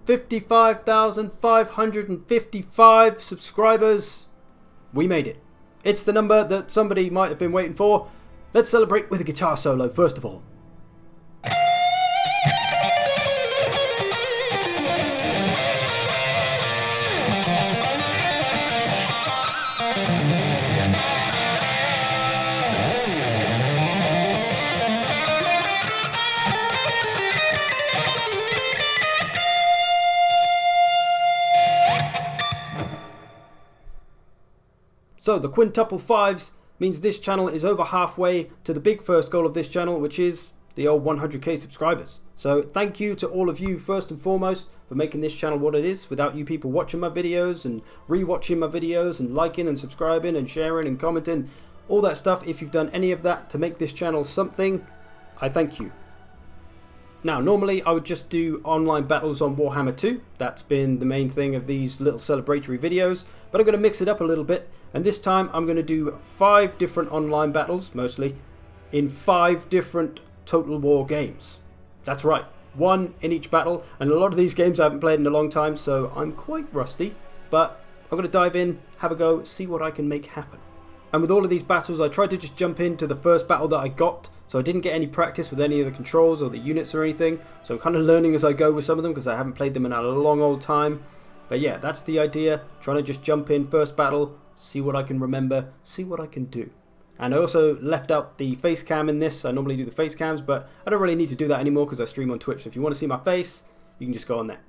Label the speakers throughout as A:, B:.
A: 55,555 subscribers. We made it. It's the number that somebody might have been waiting for. Let's celebrate with a guitar solo first of all. So the quintuple fives means this channel is over halfway to the big first goal of this channel, which is the old 100k subscribers. So thank you to all of you first and foremost for making this channel what it is. Without you people watching my videos and rewatching my videos and liking and subscribing and sharing and commenting, all that stuff, if you've done any of that to make this channel something, I thank you. Now, normally I would just do online battles on Warhammer 2. That's been the main thing of these little celebratory videos. But I'm going to mix it up a little bit. And this time I'm going to do 5 different online battles, mostly, in 5 different Total War games. That's right, 1 in each battle. And a lot of these games I haven't played in a long time, so I'm quite rusty. But I'm going to dive in, have a go, see what I can make happen. And with all of these battles, I tried to just jump into the first battle that I got. So I didn't get any practice with any of the controls or the units or anything. So I'm kind of learning as I go with some of them because I haven't played them in a long old time. But yeah, that's the idea. Trying to just jump in, first battle, see what I can remember, see what I can do. And I also left out the face cam in this. I normally do the face cams, but I don't really need to do that anymore because I stream on Twitch. So if you want to see my face, you can just go on there.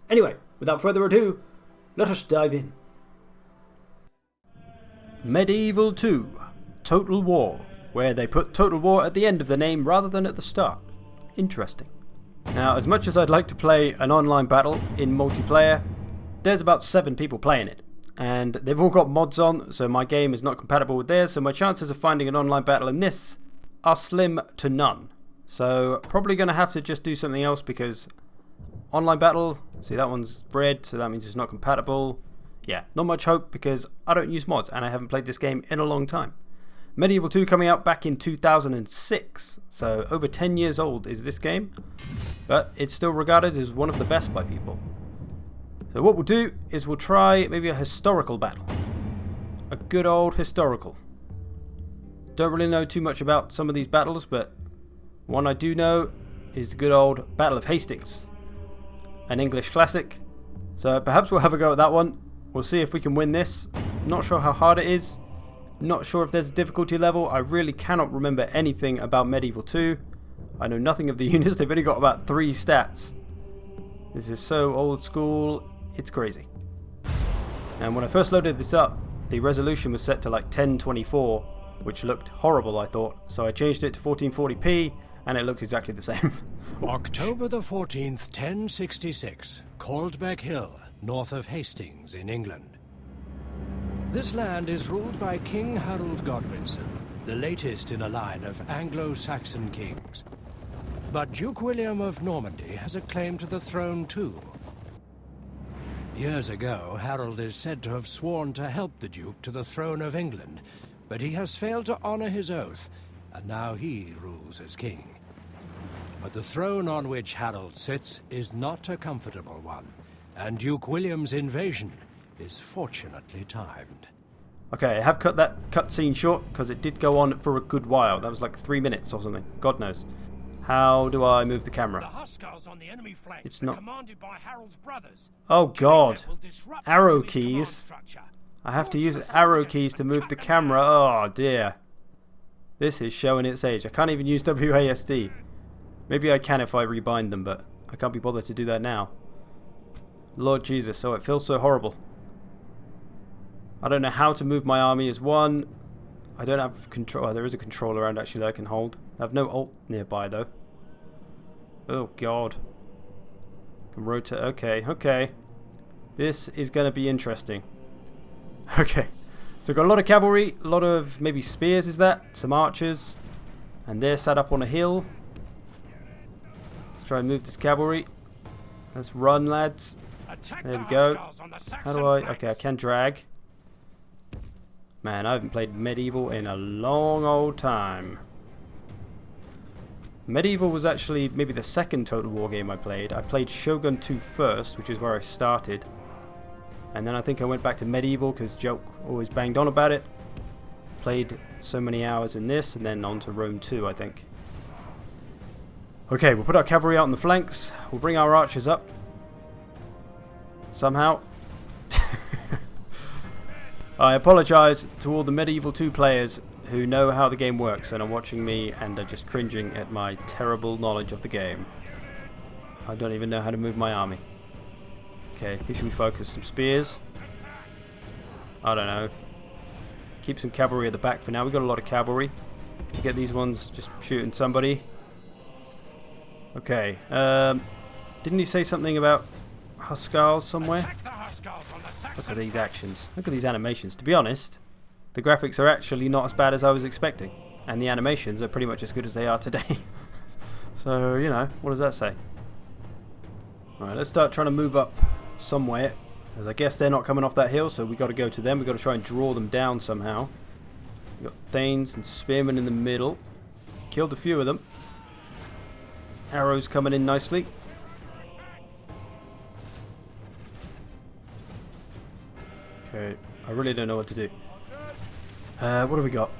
A: Anyway, without further ado, let us dive in. Medieval 2, Total War, where they put Total War at the end of the name rather than at the start. Interesting. Now, as much as I'd like to play an online battle in multiplayer, there's about 7 people playing it. And they've all got mods on, so my game is not compatible with theirs, so my chances of finding an online battle in this are slim to none. So, probably going to have to just do something else because online battle, see that one's red, so that means it's not compatible. Yeah, not much hope because I don't use mods and I haven't played this game in a long time. Medieval 2 coming out back in 2006, so over 10 years old is this game, but it's still regarded as one of the best by people. So what we'll do is we'll try maybe a historical battle. A good old historical. Don't really know too much about some of these battles, but one I do know is the good old Battle of Hastings. An English classic, so perhaps we'll have a go at that one. We'll see if we can win this. Not sure how hard it is. Not sure if there's a difficulty level. I really cannot remember anything about Medieval 2. I know nothing of the units. They've only got about 3 stats. This is so old school. It's crazy. And when I first loaded this up, the resolution was set to like 1024, which looked horrible, I thought. So I changed it to 1440p, and it looked exactly the same.
B: October the 14th, 1066. Caldbeck Hill, north of Hastings in England. This land is ruled by King Harold Godwinson, the latest in a line of Anglo-Saxon kings. But Duke William of Normandy has a claim to the throne too. Years ago, Harold is said to have sworn to help the Duke to the throne of England, but he has failed to honor his oath, and now he rules as king. But the throne on which Harold sits is not a comfortable one, and Duke William's invasion is fortunately timed.
A: Okay, I have cut that cutscene short because it did go on for a good while. That was like 3 minutes or something. God knows. How do I move the camera?
C: The Huskars on the enemy flank
A: It's not
C: commanded by Harold's brothers.
A: Oh God.
C: Will disrupt
A: Arrow
C: enemy's command
A: keys.
C: structure.
A: I have to use arrow keys to move the camera. Oh dear. This is showing its age. I can't even use WASD. Maybe I can if I rebind them, but I can't be bothered to do that now. Lord Jesus, oh it feels so horrible. I don't know how to move my army as one. I don't have control. Oh, there is a control around actually that I can hold. I have no alt nearby though. Oh God. I can rotate. Okay, okay. This is going to be interesting. Okay. So I've got a lot of cavalry, a lot of maybe spears, is that? Some archers. And they're sat up on a hill. Let's try and move this cavalry. Let's run, lads. There we go. How do I... Okay, I can drag. Man, I haven't played Medieval in a long old time. Medieval was actually maybe the second Total War game I played. I played Shogun 2 first, which is where I started. And then I think I went back to Medieval because Joke always banged on about it. Played so many hours in this, and then on to Rome 2, I think. Okay, we'll put our cavalry out on the flanks. We'll bring our archers up. Somehow. I apologise to all the Medieval 2 players who know how the game works and are watching me and are just cringing at my terrible knowledge of the game. I don't even know how to move my army. Okay, who should we focus? Some spears? I don't know. Keep some cavalry at the back for now. We've got a lot of cavalry. Get these ones just shooting somebody. Okay. Didn't he say something about Huskars somewhere? Look at these actions. Look at these animations. To be honest, the graphics are actually not as bad as I was expecting. And the animations are pretty much as good as they are today. So, you know, what does that say? Alright, let's start trying to move up somewhere. Because I guess they're not coming off that hill, so we got to go to them. We've got to try and draw them down somehow. We've got Thanes and Spearmen in the middle. Killed a few of them. Arrows coming in nicely. Okay, I really don't know what to do. What have we got?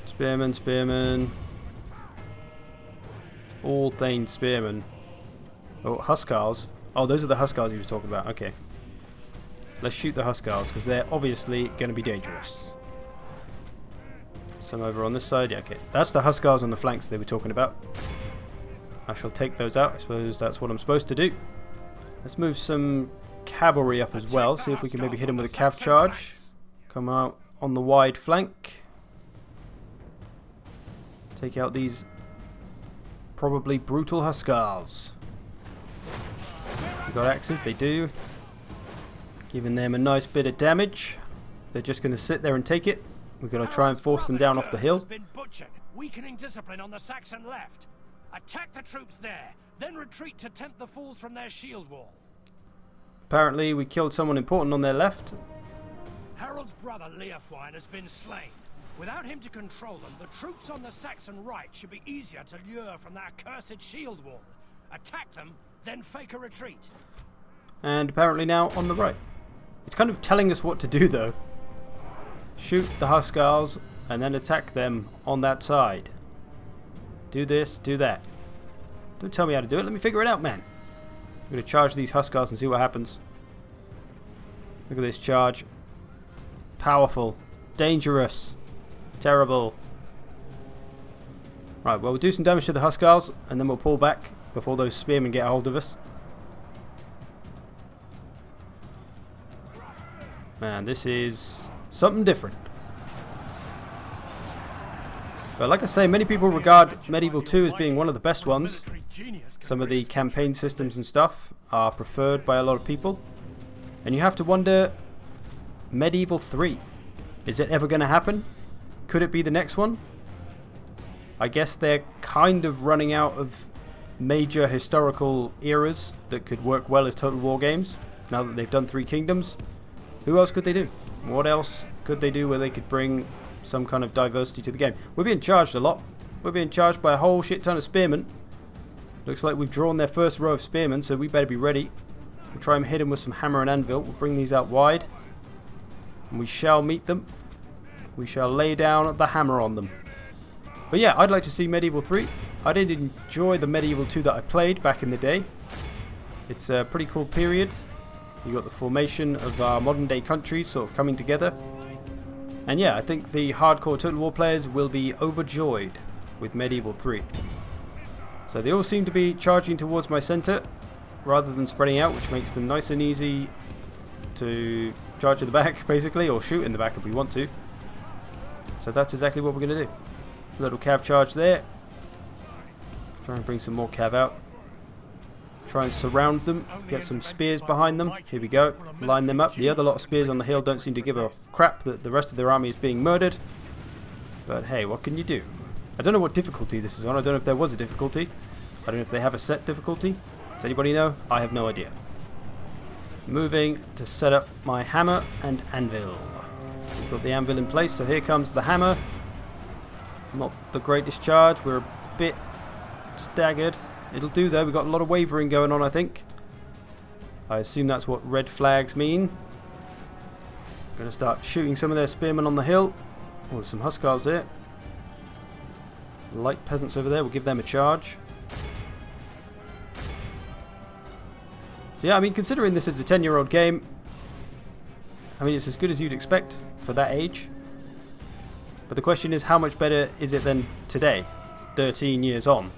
A: Spearmen, Spearmen. All Thane Spearmen. Oh, Huskars. Oh, those are the Huskars he was talking about. Okay. Let's shoot the Huskars, because they're obviously going to be dangerous. Some over on this side. Yeah, okay. That's the Huskars on the flanks they were talking about. I shall take those out. I suppose that's what I'm supposed to do. Let's move some cavalry up as well. See if we can maybe hit them with a cav charge. Come out on the wide flank. Take out these probably brutal Huskars. They got axes, they do. Giving them a nice bit of damage. They're just going to sit there and take it. We're going to try and force them down off the hill.
C: Weakening discipline on the Saxon left. Attack the troops there, then retreat to tempt the fools from their shield wall.
A: Apparently we killed someone important on their left.
C: Harold's brother Leofwine has been slain. Without him to control them, the troops on the Saxon right should be easier to lure from that cursed shield wall. Attack them, then fake a retreat.
A: And apparently now on the right. It's kind of telling us what to do though. Shoot the Huskars and then attack them on that side. Do this, do that. Don't tell me how to do it, let me figure it out, man. I'm going to charge these Huskars and see what happens. Look at this charge. Powerful. Dangerous. Terrible. Right, well, we'll do some damage to the Huskars and then we'll pull back before those spearmen get a hold of us. Man, this is something different. But like I say, many people regard Medieval 2 as being one of the best ones. Some of the campaign systems and stuff are preferred by a lot of people. And you have to wonder, Medieval 3, is it ever going to happen? Could it be the next one? I guess they're kind of running out of major historical eras that could work well as Total War games, now that they've done 3 Kingdoms. Who else could they do? What else could they do where they could bring some kind of diversity to the game? We're being charged a lot. We're being charged by a whole shit ton of spearmen. Looks like we've drawn their first row of spearmen, so we better be ready. We'll try and hit them with some hammer and anvil. We'll bring these out wide. And we shall meet them. We shall lay down the hammer on them. But yeah, I'd like to see Medieval 3. I did enjoy the Medieval 2 that I played back in the day. It's a pretty cool period. You got the formation of our modern day countries sort of coming together. And yeah, I think the hardcore Total War players will be overjoyed with Medieval 3. So they all seem to be charging towards my center rather than spreading out, which makes them nice and easy to charge at the back basically, or shoot in the back if we want to. So that's exactly what we're going to do. A little cav charge there. Try and bring some more cav out. Try and surround them, get some spears behind them. Here we go, line them up. The other lot of spears on the hill don't seem to give a crap that the rest of their army is being murdered. But hey, what can you do? I don't know what difficulty this is on. I don't know if there was a difficulty. I don't know if they have a set difficulty. Does anybody know? I have no idea. Moving to set up my hammer and anvil. We've got the anvil in place, so here comes the hammer. Not the greatest charge. We're a bit staggered. It'll do though, we've got a lot of wavering going on, I think. I assume that's what red flags mean. Gonna start shooting some of their spearmen on the hill. Oh, there's some Huskars there. Light peasants over there, we'll give them a charge. So yeah, I mean, considering this is a 10-year-old game, I mean, it's as good as you'd expect for that age. But the question is, how much better is it than today, 13 years on?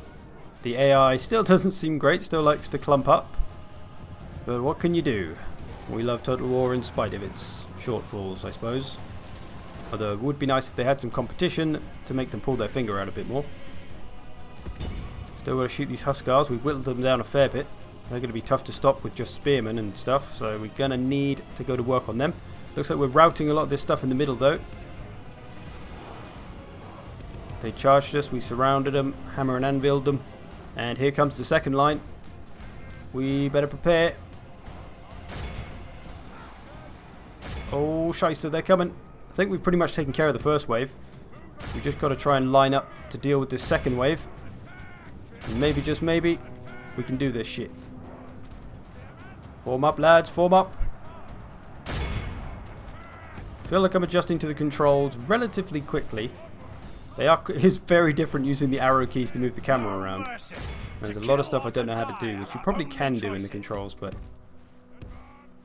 A: The AI still doesn't seem great, still likes to clump up. But what can you do? We love Total War in spite of its shortfalls, I suppose. Although it would be nice if they had some competition to make them pull their finger out a bit more. Still got to shoot these Huskars. We've whittled them down a fair bit. They're going to be tough to stop with just spearmen and stuff, so we're going to need to go to work on them. Looks like we're routing a lot of this stuff in the middle though. They charged us, we surrounded them, hammer and anviled them. And here comes the second line. We better prepare. Oh, scheisse, they're coming. I think we've pretty much taken care of the first wave. We've just got to try and line up to deal with this second wave. And maybe, just maybe, we can do this shit. Form up, lads, form up. I feel like I'm adjusting to the controls relatively quickly. It's very different using the arrow keys to move the camera around. There's a lot of stuff I don't know how to do, which you probably can do in the controls, but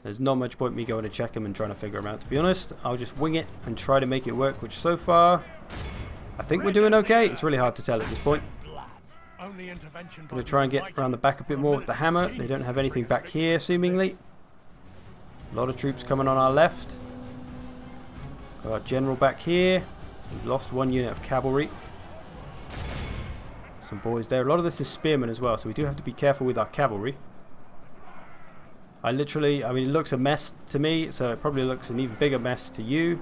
A: there's not much point me going to check them and trying to figure them out. To be honest, I'll just wing it and try to make it work, which so far, I think we're doing okay. It's really hard to tell at this point. Going to try and get around the back a bit more with the hammer. They don't have anything back here, seemingly. A lot of troops coming on our left. Got our general back here. We've lost one unit of cavalry. Some boys there. A lot of this is spearmen as well, so we do have to be careful with our cavalry. I mean, it looks a mess to me, so it probably looks an even bigger mess to you.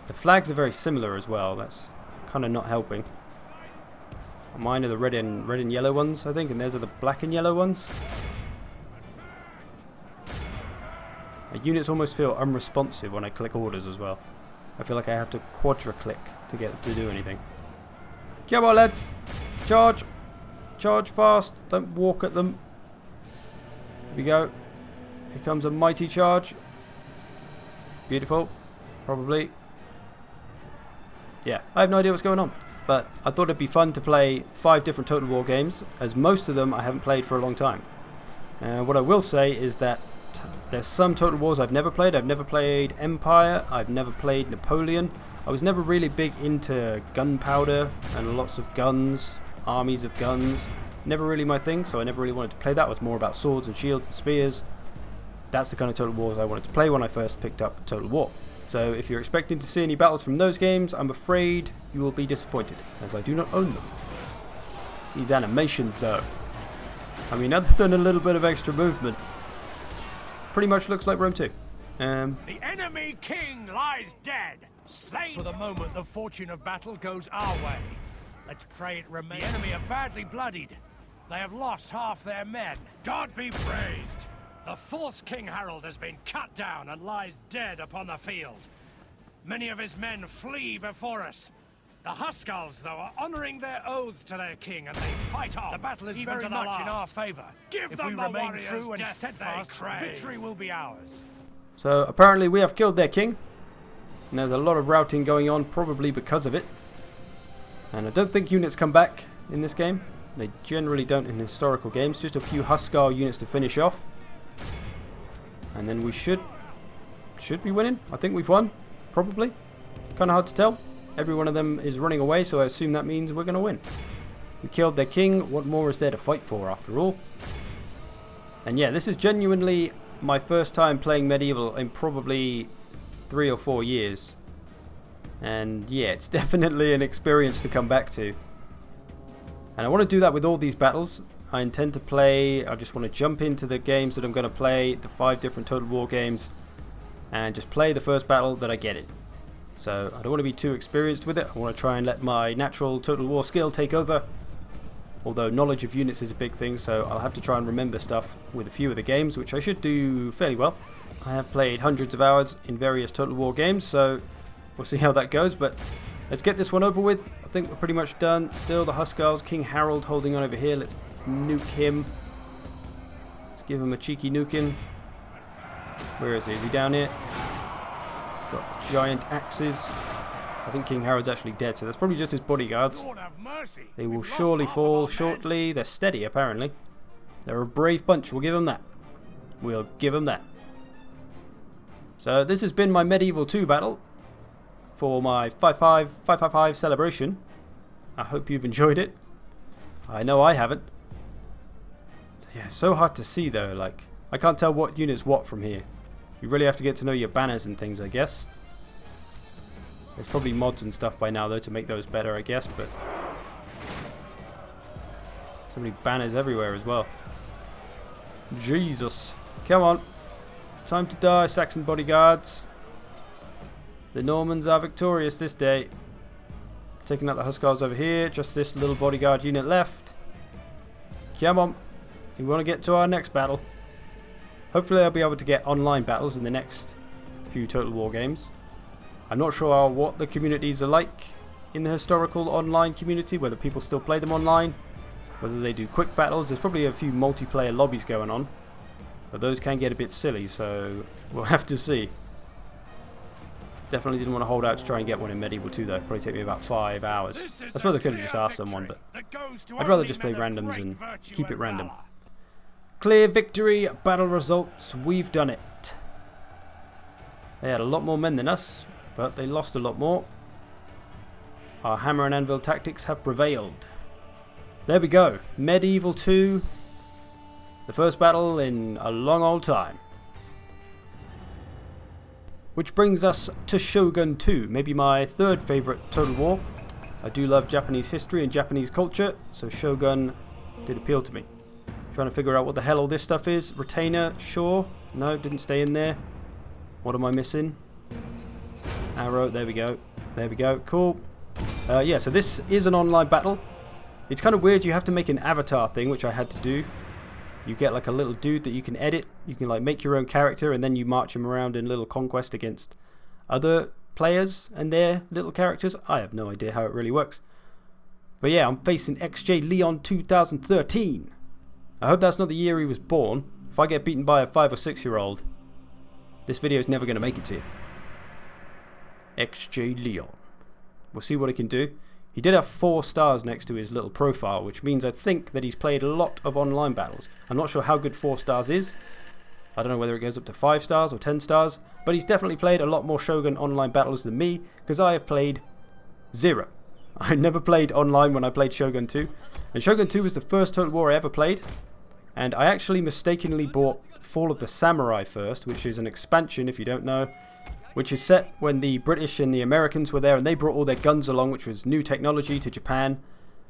A: The flags are very similar as well. That's kind of not helping. Mine are the red and yellow ones, I think, and theirs are the black and yellow ones. The units almost feel unresponsive when I click orders as well. I feel like I have to quadra-click to get them to do anything. Come on, lads! Charge! Charge fast! Don't walk at them. Here we go. Here comes a mighty charge. Beautiful. Probably. Yeah, I have no idea what's going on. But I thought it'd be fun to play 5 different Total War games, as most of them I haven't played for a long time. What I will say is that there's some Total Wars I've never played. I've never played Empire. I've never played Napoleon. I was never really big into gunpowder and lots of guns, armies of guns. Never really my thing, so I never really wanted to play that. It was more about swords and shields and spears. That's the kind of Total Wars I wanted to play when I first picked up Total War. So if you're expecting to see any battles from those games, I'm afraid you will be disappointed, as I do not own them. These animations though, I mean, other than a little bit of extra movement, pretty much looks like Rome 2.
C: The enemy king lies dead, slain. For the moment, the fortune of battle goes our way. Let's pray it remains. The enemy are badly bloodied. They have lost half their men. God be praised. The false King Harold has been cut down and lies dead upon the field. Many of his men flee before us. The Huskars, though, are honoring their oaths to their king, and they fight on. The battle is very much in our favor. If we remain true and steadfast, victory will be ours.
A: So apparently we have killed their king, and there's a lot of routing going on, probably because of it. And I don't think units come back in this game. They generally don't in historical games. Just a few Huskar units to finish off. And then we should be winning. I think we've won, probably. Kind of hard to tell. Every one of them is running away, so I assume that means we're going to win. We killed their king. What more is there to fight for, after all? And yeah, this is genuinely my first time playing Medieval in probably 3 or 4 years. And yeah, it's definitely an experience to come back to. And I want to do that with all these battles. I intend to play, I just want to jump into the games that I'm going to play, the 5 different Total War games, and just play the first battle that I get it. So I don't want to be too experienced with it. I want to try and let my natural Total War skill take over. Although knowledge of units is a big thing, so I'll have to try and remember stuff with a few of the games, which I should do fairly well. I have played hundreds of hours in various Total War games, so we'll see how that goes, but let's get this one over with. I think we're pretty much done. Still the Huskarls, King Harold holding on over here. Let's nuke him. Let's give him a cheeky nuking. Where is he? Is he down here? Got giant axes. I think King Harold's actually dead, so that's probably just his bodyguards. They will surely fall shortly. They're steady, apparently. They're a brave bunch. We'll give them that. We'll give them that. So this has been my Medieval 2 battle for my 555 celebration. I hope you've enjoyed it. I know I haven't. Yeah, so hard to see though. Like, I can't tell what unit's what from here. You really have to get to know your banners and things, I guess. There's probably mods and stuff by now though to make those better, I guess, but so many banners everywhere as well. Jesus. Come on. Time to die, Saxon bodyguards. The Normans are victorious this day. Taking out the Huskars over here. Just this little bodyguard unit left. Come on. We want to get to our next battle. Hopefully I'll be able to get online battles in the next few Total War games. I'm not sure what the communities are like in the historical online community, whether people still play them online, whether they do quick battles. There's probably a few multiplayer lobbies going on, but those can get a bit silly, so we'll have to see. Definitely didn't want to hold out to try and get one in Medieval 2 though. Probably take me about 5 hours. I suppose I could have just asked someone, but I'd rather just play randoms and keep it random. Clear victory, battle results, we've done it. They had a lot more men than us, but they lost a lot more. Our hammer and anvil tactics have prevailed. There we go, Medieval 2, the first battle in a long old time. Which brings us to Shogun 2, maybe my third favourite Total War. I do love Japanese history and Japanese culture, so Shogun did appeal to me. Trying to figure out what the hell all this stuff is. Retainer, sure. No, didn't stay in there. What am I missing? Arrow, there we go. There we go, cool. Yeah, so this is an online battle. It's kind of weird, you have to make an avatar thing, which I had to do. You get like a little dude that you can edit. You can like make your own character and then you march him around in little conquest against other players and their little characters. I have no idea how it really works. But yeah, I'm facing XJ Leon 2013. I hope that's not the year he was born. If I get beaten by a 5 or 6 year old, this video is never going to make it to you. XJ Leon. We'll see what he can do. He did have 4 stars next to his little profile, which means I think that he's played a lot of online battles. I'm not sure how good 4 stars is. I don't know whether it goes up to 5 stars or 10 stars, but he's definitely played a lot more Shogun online battles than me, because I have played 0. I never played online when I played Shogun 2, and Shogun 2 was the first Total War I ever played, and I actually mistakenly bought Fall of the Samurai first, which is an expansion if you don't know, which is set when the British and the Americans were there and they brought all their guns along, which was new technology to Japan.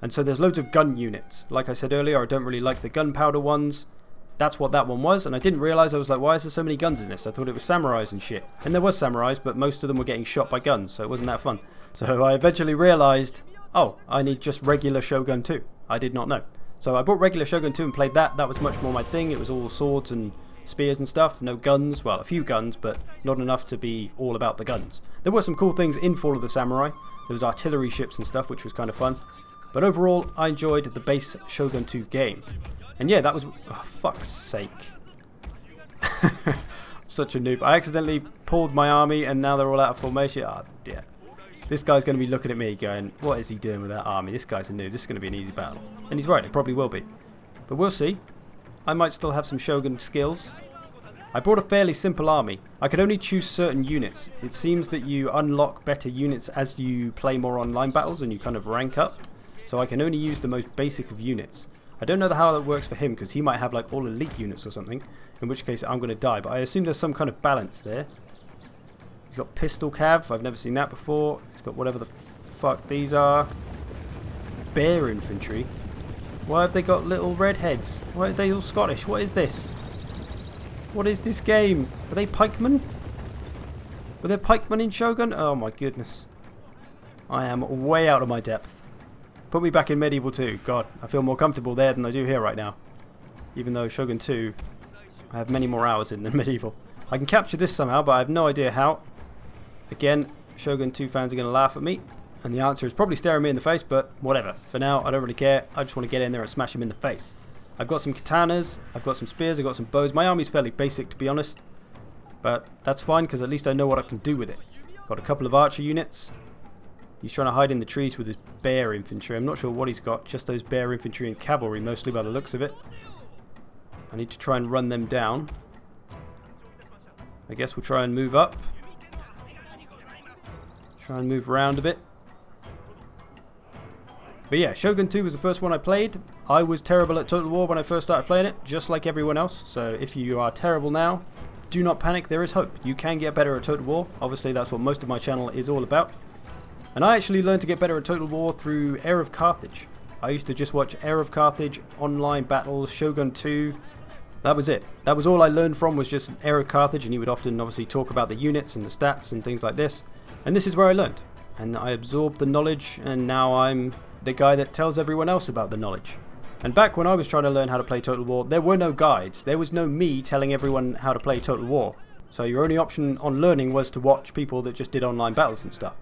A: And so there's loads of gun units. Like I said earlier, I don't really like the gunpowder ones. That's what that one was, and I didn't realise. I was like, why is there so many guns in this? I thought it was samurais and shit. And there was samurais, but most of them were getting shot by guns, so it wasn't that fun. So I eventually realised, oh, I need just regular Shogun 2. I did not know. So I bought regular Shogun 2 and played that. That was much more my thing. It was all swords and spears and stuff, no guns, well a few guns, but not enough to be all about the guns. There were some cool things in Fall of the Samurai. There was artillery ships and stuff, which was kind of fun. But overall, I enjoyed the base Shogun 2 game. And yeah, that was, oh, fuck's sake. Such a noob. I accidentally pulled my army and now they're all out of formation. Oh dear. This guy's going to be looking at me going, what is he doing with that army? This guy's a noob. This is going to be an easy battle. And he's right, it probably will be. But we'll see. I might still have some Shogun skills. I brought a fairly simple army. I could only choose certain units. It seems that you unlock better units as you play more online battles and you kind of rank up. So I can only use the most basic of units. I don't know how that works for him because he might have like all elite units or something, in which case I'm going to die. But I assume there's some kind of balance there. He's got pistol cav. I've never seen that before. He's got whatever the fuck these are. Bear infantry. Why have they got little redheads? Why are they all Scottish? What is this? What is this game? Are they pikemen? Were there pikemen in Shogun? Oh my goodness. I am way out of my depth. Put me back in Medieval 2. God, I feel more comfortable there than I do here right now. Even though Shogun 2, I have many more hours in than Medieval. I can capture this somehow, but I have no idea how. Again, Shogun 2 fans are going to laugh at me. And the answer is probably staring me in the face, but whatever. For now, I don't really care. I just want to get in there and smash him in the face. I've got some katanas, I've got some spears, I've got some bows. My army's fairly basic, to be honest. But that's fine, because at least I know what I can do with it. Got a couple of archer units. He's trying to hide in the trees with his bear infantry. I'm not sure what he's got, just those bear infantry and cavalry, mostly by the looks of it. I need to try and run them down. I guess we'll try and move up. Try and move around a bit. But yeah, Shogun 2 was the first one I played. I was terrible at Total War when I first started playing it, just like everyone else. So if you are terrible now, do not panic, there is hope. You can get better at Total War. Obviously that's what most of my channel is all about. And I actually learned to get better at Total War through Heir of Carthage. I used to just watch Heir of Carthage, online battles, Shogun 2. That was it. That was all I learned from, was just Heir of Carthage, and he would often obviously talk about the units and the stats and things like this. And this is where I learned. And I absorbed the knowledge, and now I'm the guy that tells everyone else about the knowledge. And back when I was trying to learn how to play Total War, there were no guides. There was no me telling everyone how to play Total War. So your only option on learning was to watch people that just did online battles and stuff.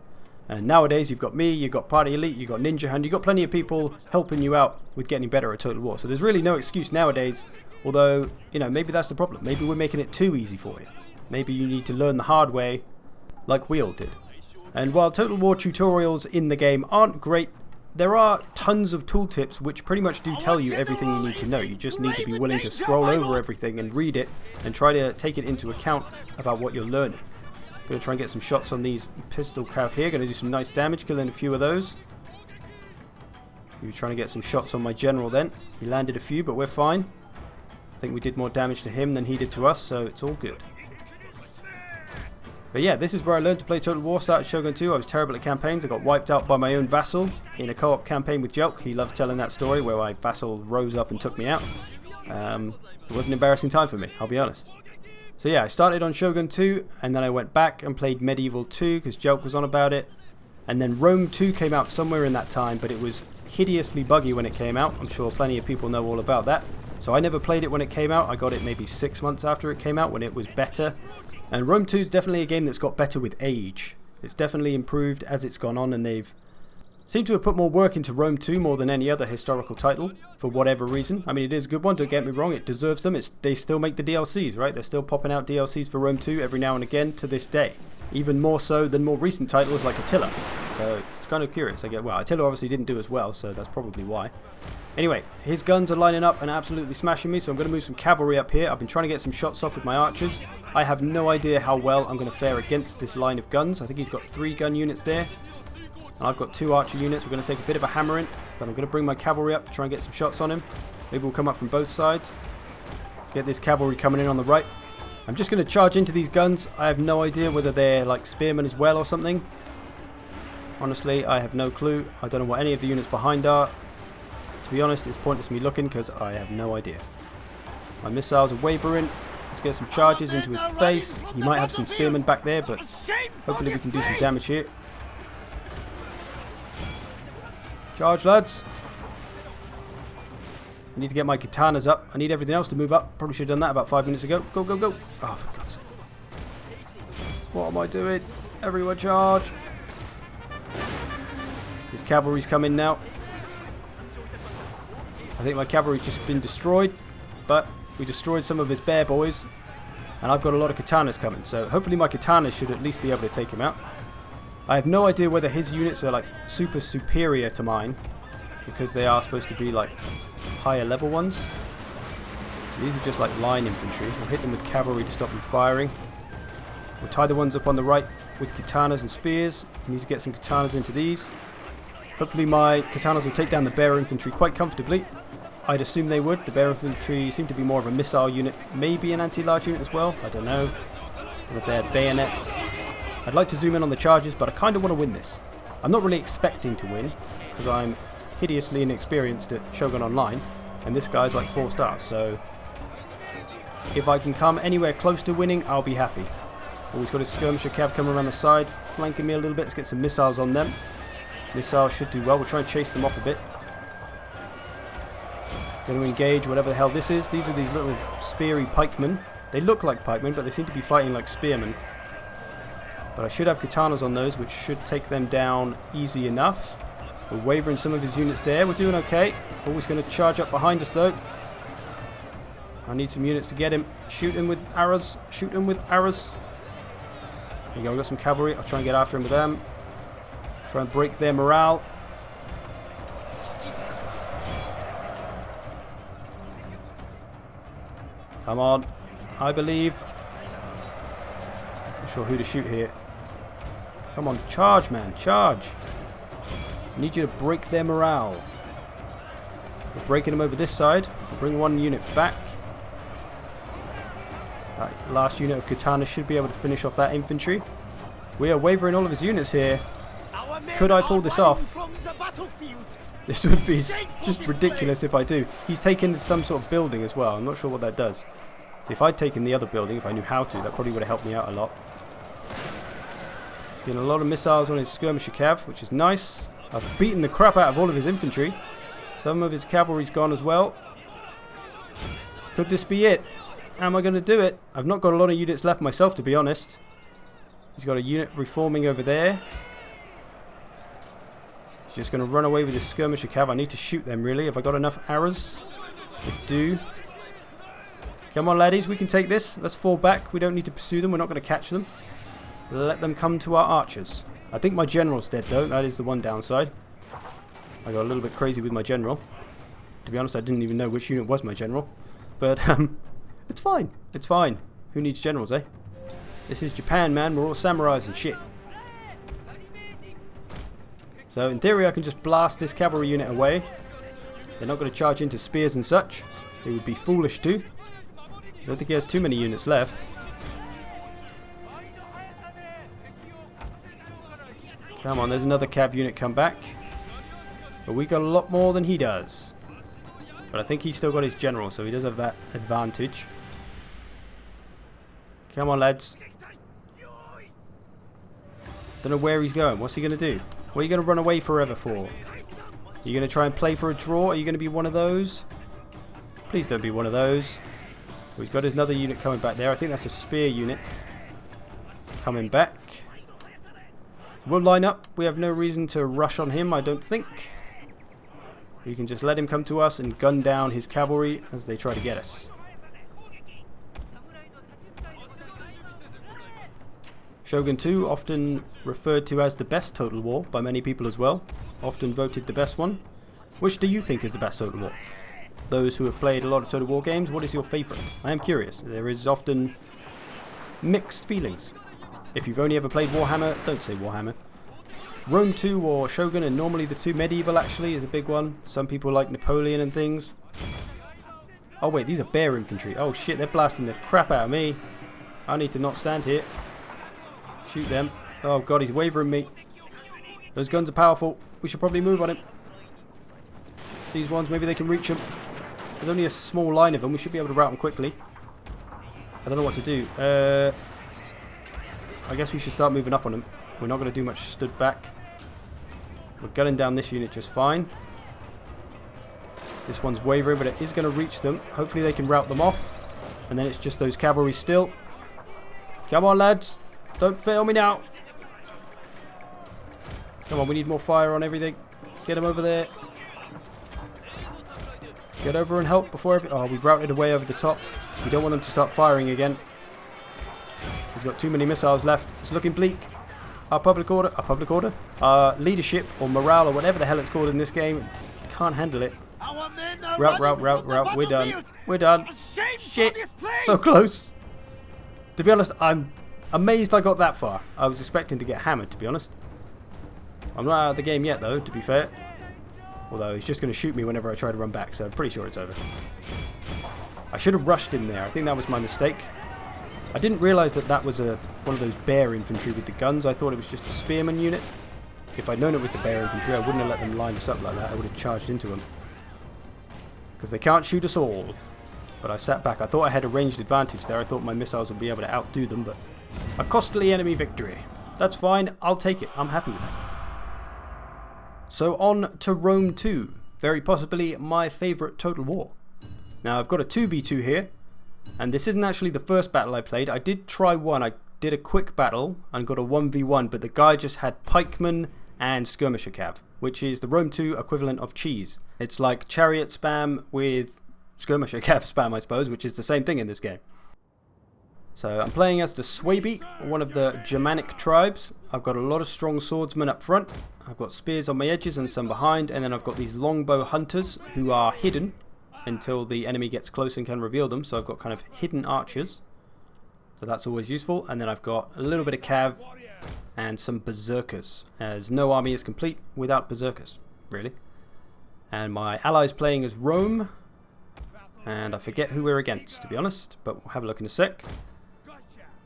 A: And nowadays you've got me, you've got Party Elite, you've got Ninja Hand, you've got plenty of people helping you out with getting better at Total War. So there's really no excuse nowadays, although, you know, maybe that's the problem. Maybe we're making it too easy for you. Maybe you need to learn the hard way like we all did. And while Total War tutorials in the game aren't great, there are tons of tooltips which pretty much do tell you everything you need to know. You just need to be willing to scroll over everything and read it and try to take it into account about what you're learning. I'm going to try and get some shots on these pistol crap here. Going to do some nice damage, killing a few of those. We were trying to get some shots on my general then. He landed a few, but we're fine. I think we did more damage to him than he did to us, so it's all good. But yeah, this is where I learned to play Total War. Started Shogun 2. I was terrible at campaigns. I got wiped out by my own vassal in a co-op campaign with Jelk. He loves telling that story where my vassal rose up and took me out. It was an embarrassing time for me, I'll be honest. So yeah, I started on Shogun 2, and then I went back and played Medieval 2 because Jelk was on about it. And then Rome 2 came out somewhere in that time, but it was hideously buggy when it came out. I'm sure plenty of people know all about that. So I never played it when it came out. I got it maybe 6 months after it came out when it was better. And Rome 2 is definitely a game that's got better with age. It's definitely improved as it's gone on, and they've seemed to have put more work into Rome 2 more than any other historical title, for whatever reason. I mean, it is a good one, don't get me wrong, it deserves them. They still make the DLCs, right? They're still popping out DLCs for Rome 2 every now and again to this day. Even more so than more recent titles like Attila. So it's kind of curious. Well, Attila obviously didn't do as well, so that's probably why. Anyway, his guns are lining up and absolutely smashing me, so I'm going to move some cavalry up here. I've been trying to get some shots off with my archers. I have no idea how well I'm going to fare against this line of guns. I think he's got 3 gun units there. And I've got 2 archer units. We're going to take a bit of a hammering, but I'm going to bring my cavalry up to try and get some shots on him. Maybe we'll come up from both sides. Get this cavalry coming in on the right. I'm just going to charge into these guns. I have no idea whether they're like spearmen as well or something. Honestly, I have no clue. I don't know what any of the units behind are. To be honest, it's pointless me looking because I have no idea. My missiles are wavering. Let's get some charges into his face. He might have some spearmen back there, but hopefully we can do some damage here. Charge, lads. I need to get my katanas up. I need everything else to move up. Probably should have done that about 5 minutes ago. Go, go, go. Oh, for God's sake. What am I doing? Everyone charge. His cavalry's coming now. I think my cavalry's just been destroyed, but we destroyed some of his bear boys, and I've got a lot of katanas coming, so hopefully my katanas should at least be able to take him out. I have no idea whether his units are like super superior to mine, because they are supposed to be like higher level ones. These are just like line infantry. We'll hit them with cavalry to stop them firing. We'll tie the ones up on the right with katanas and spears. We need to get some katanas into these. Hopefully my katanas will take down the bear infantry quite comfortably. I'd assume they would. The bear infantry seem to be more of a missile unit, maybe an anti-large unit as well. I don't know. And if they had bayonets. I'd like to zoom in on the charges, but I kind of want to win this. I'm not really expecting to win, because I'm hideously inexperienced at Shogun Online, and this guy's like 4 stars, so if I can come anywhere close to winning, I'll be happy. Oh, he's got his skirmisher cav coming around the side, flanking me a little bit. Let's get some missiles on them. Missiles should do well. We'll try and chase them off a bit. Going to engage whatever the hell this is. These are these little speary pikemen. They look like pikemen, but they seem to be fighting like spearmen. But I should have katanas on those, which should take them down easy enough. We're wavering some of his units there. We're doing okay. Always going to charge up behind us, though. I need some units to get him. Shoot him with arrows. Shoot him with arrows. There you go. We've got some cavalry. I'll try and get after him with them. Try and break their morale. Come on. I believe. Not sure who to shoot here. Come on. Charge, man. Charge. I need you to break their morale. We're breaking them over this side. We'll bring one unit back. That last unit of katana should be able to finish off that infantry. We are wavering all of his units here. Could I pull this off? This would be just ridiculous if I do. He's taken some sort of building as well. I'm not sure what that does. If I'd taken the other building, if I knew how to, that probably would have helped me out a lot. Getting a lot of missiles on his skirmisher cav, which is nice. I've beaten the crap out of all of his infantry. Some of his cavalry's gone as well. Could this be it? Am I going to do it? I've not got a lot of units left myself, to be honest. He's got a unit reforming over there. He's just going to run away with his skirmisher cav. I need to shoot them, really. Have I got enough arrows? I do. Come on, laddies. We can take this. Let's fall back. We don't need to pursue them. We're not going to catch them. Let them come to our archers. I think my general's dead, though. That is the one downside. I got a little bit crazy with my general. To be honest, I didn't even know which unit was my general. But, it's fine. It's fine. Who needs generals, eh? This is Japan, man. We're all samurais and shit. So, in theory, I can just blast this cavalry unit away. They're not going to charge into spears and such. They would be foolish to. I don't think he has too many units left. Come on, there's another cav unit come back. But we got a lot more than he does. But I think he's still got his general, so he does have that advantage. Come on, lads. Don't know where he's going. What's he going to do? What are you going to run away forever for? Are you going to try and play for a draw? Are you going to be one of those? Please don't be one of those. He's got his another unit coming back there. I think that's a spear unit. Coming back. We'll line up. We have no reason to rush on him, I don't think. We can just let him come to us and gun down his cavalry as they try to get us. Shogun 2, often referred to as the best Total War by many people as well. Often voted the best one. Which do you think is the best Total War? Those who have played a lot of Total War games, what is your favourite? I am curious. There is often mixed feelings. If you've only ever played Warhammer, don't say Warhammer. Rome 2 or Shogun, and normally the two medieval actually is a big one. Some people like Napoleon and things. Oh wait, these are bear infantry. Oh shit, they're blasting the crap out of me. I need to not stand here. Shoot them. Oh god, he's wavering me. Those guns are powerful. We should probably move on him. These ones, maybe they can reach them. There's only a small line of them. We should be able to rout them quickly. I don't know what to do. I guess we should start moving up on them. We're not going to do much stood back. We're gunning down this unit just fine. This one's wavering, but it is going to reach them. Hopefully they can rout them off. And then it's just those cavalry still. Come on, lads. Don't fail me now. Come on, we need more fire on everything. Get them over there. Get over and help before oh, we've routed away over the top. We don't want them to start firing again. He's got too many missiles left. It's looking bleak. Our leadership or morale or whatever the hell it's called in this game can't handle it. Rout. We're done. We're done. Shit. So close. To be honest, I'm amazed I got that far. I was expecting to get hammered, to be honest. I'm not out of the game yet, though, to be fair. Although he's just going to shoot me whenever I try to run back, so I'm pretty sure it's over. I should have rushed in there. I think that was my mistake. I didn't realise that that was one of those bear infantry with the guns. I thought it was just a spearman unit. If I'd known it was the bear infantry, I wouldn't have let them line us up like that. I would have charged into them. Because they can't shoot us all. But I sat back. I thought I had a ranged advantage there. I thought my missiles would be able to outdo them, but a costly enemy victory. That's fine. I'll take it. I'm happy with it. So on to Rome 2. Very possibly my favourite Total War. Now I've got a 2v2 here. And this isn't actually the first battle I played. I did try one. I did a quick battle and got a 1v1, but the guy just had pikemen and skirmisher cav, which is the Rome 2 equivalent of cheese. It's like chariot spam with skirmisher cav spam, I suppose, which is the same thing in this game. So I'm playing as the Swabi, one of the Germanic tribes. I've got a lot of strong swordsmen up front. I've got spears on my edges and some behind, and then I've got these longbow hunters who are hidden until the enemy gets close and can reveal them. So I've got kind of hidden archers. So that's always useful. And then I've got a little bit of cav and some berserkers, as no army is complete without berserkers, really. And my allies playing as Rome, and I forget who we're against, to be honest, but we'll have a look in a sec.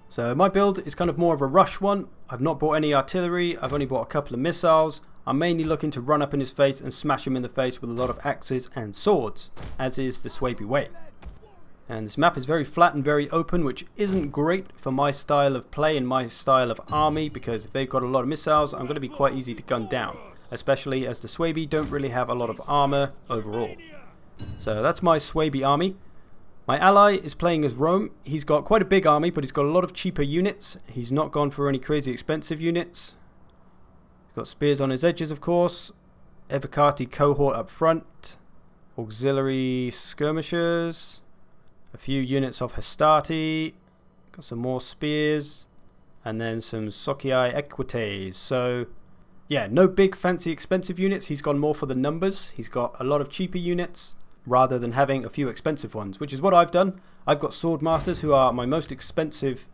A: So my build is kind of more of a rush one. I've not bought any artillery, I've only bought a couple of missiles. I'm mainly looking to run up in his face and smash him in the face with a lot of axes and swords, as is the Swabi way. And this map is very flat and very open, which isn't great for my style of play and my style of army, because if they've got a lot of missiles, I'm going to be quite easy to gun down, especially as the Swabi don't really have a lot of armor overall. So that's my Swabi army. My ally is playing as Rome. He's got quite a big army, but he's got a lot of cheaper units. He's not gone for any crazy expensive units. He's got spears on his edges, of course. Evocati cohort up front. Auxiliary skirmishers. A few units of Hastati. Got some more spears. And then some Socii Equites. So, yeah, no big fancy expensive units. He's gone more for the numbers. He's got a lot of cheaper units, rather than having a few expensive ones, which is what I've done. I've got sword masters who are my most expensive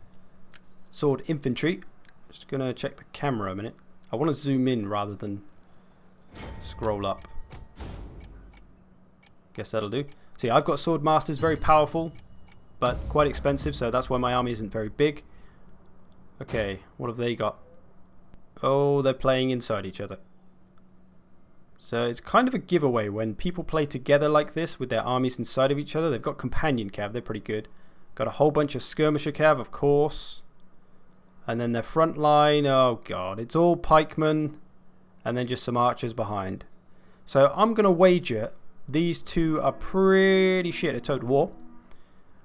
A: sword infantry. Just gonna check the camera a minute. I want to zoom in rather than scroll up. Guess that'll do. See, I've got sword masters, very powerful, but quite expensive, so that's why my army isn't very big. Okay, what have they got? Oh, they're playing inside each other. So it's kind of a giveaway when people play together like this with their armies inside of each other. They've got companion cav, they're pretty good. Got a whole bunch of skirmisher cav, of course. And then their front line, oh god, it's all pikemen. And then just some archers behind. So I'm going to wager these two are pretty shit at Total War.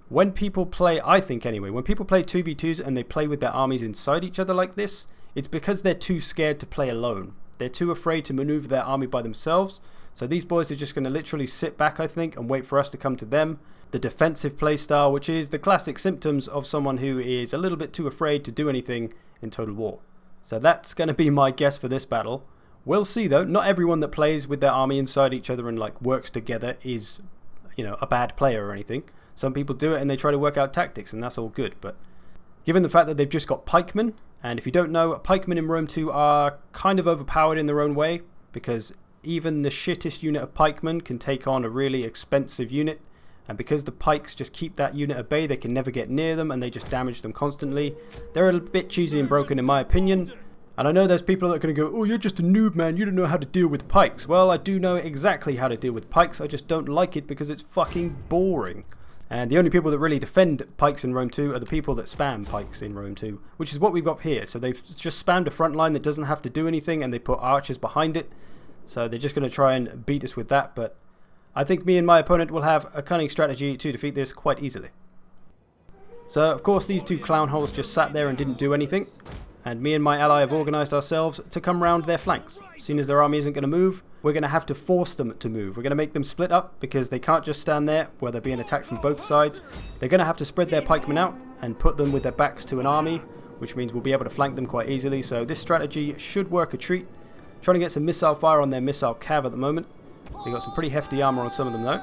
A: When people play, I think anyway, when people play 2v2s and they play with their armies inside each other like this, it's because they're too scared to play alone. They're too afraid to maneuver their army by themselves. So these boys are just going to literally sit back, I think, and wait for us to come to them. The defensive playstyle, which is the classic symptoms of someone who is a little bit too afraid to do anything in Total War. So that's going to be my guess for this battle. We'll see though. Not everyone that plays with their army inside each other and like works together is, you know, a bad player or anything. Some people do it and they try to work out tactics, and that's all good. But given the fact that they've just got pikemen, and if you don't know, pikemen in Rome 2 are kind of overpowered in their own way, because even the shittest unit of pikemen can take on a really expensive unit, and because the pikes just keep that unit at bay, they can never get near them and they just damage them constantly. They're a bit cheesy and broken in my opinion. And I know there's people that are going to go, oh, you're just a noob, man, you don't know how to deal with pikes. Well, I do know exactly how to deal with pikes, I just don't like it because it's fucking boring. And the only people that really defend pikes in Rome 2 are the people that spam pikes in Rome 2, which is what we've got here. So they've just spammed a front line that doesn't have to do anything, and they put archers behind it. So they're just going to try and beat us with that, but I think me and my opponent will have a cunning strategy to defeat this quite easily. So, of course, these two clown holes just sat there and didn't do anything. And me and my ally have organised ourselves to come round their flanks. Seeing as their army isn't going to move, we're going to have to force them to move. We're going to make them split up because they can't just stand there where they're being attacked from both sides. They're going to have to spread their pikemen out and put them with their backs to an army, which means we'll be able to flank them quite easily. So this strategy should work a treat. Trying to get some missile fire on their missile cav at the moment. They got some pretty hefty armour on some of them though.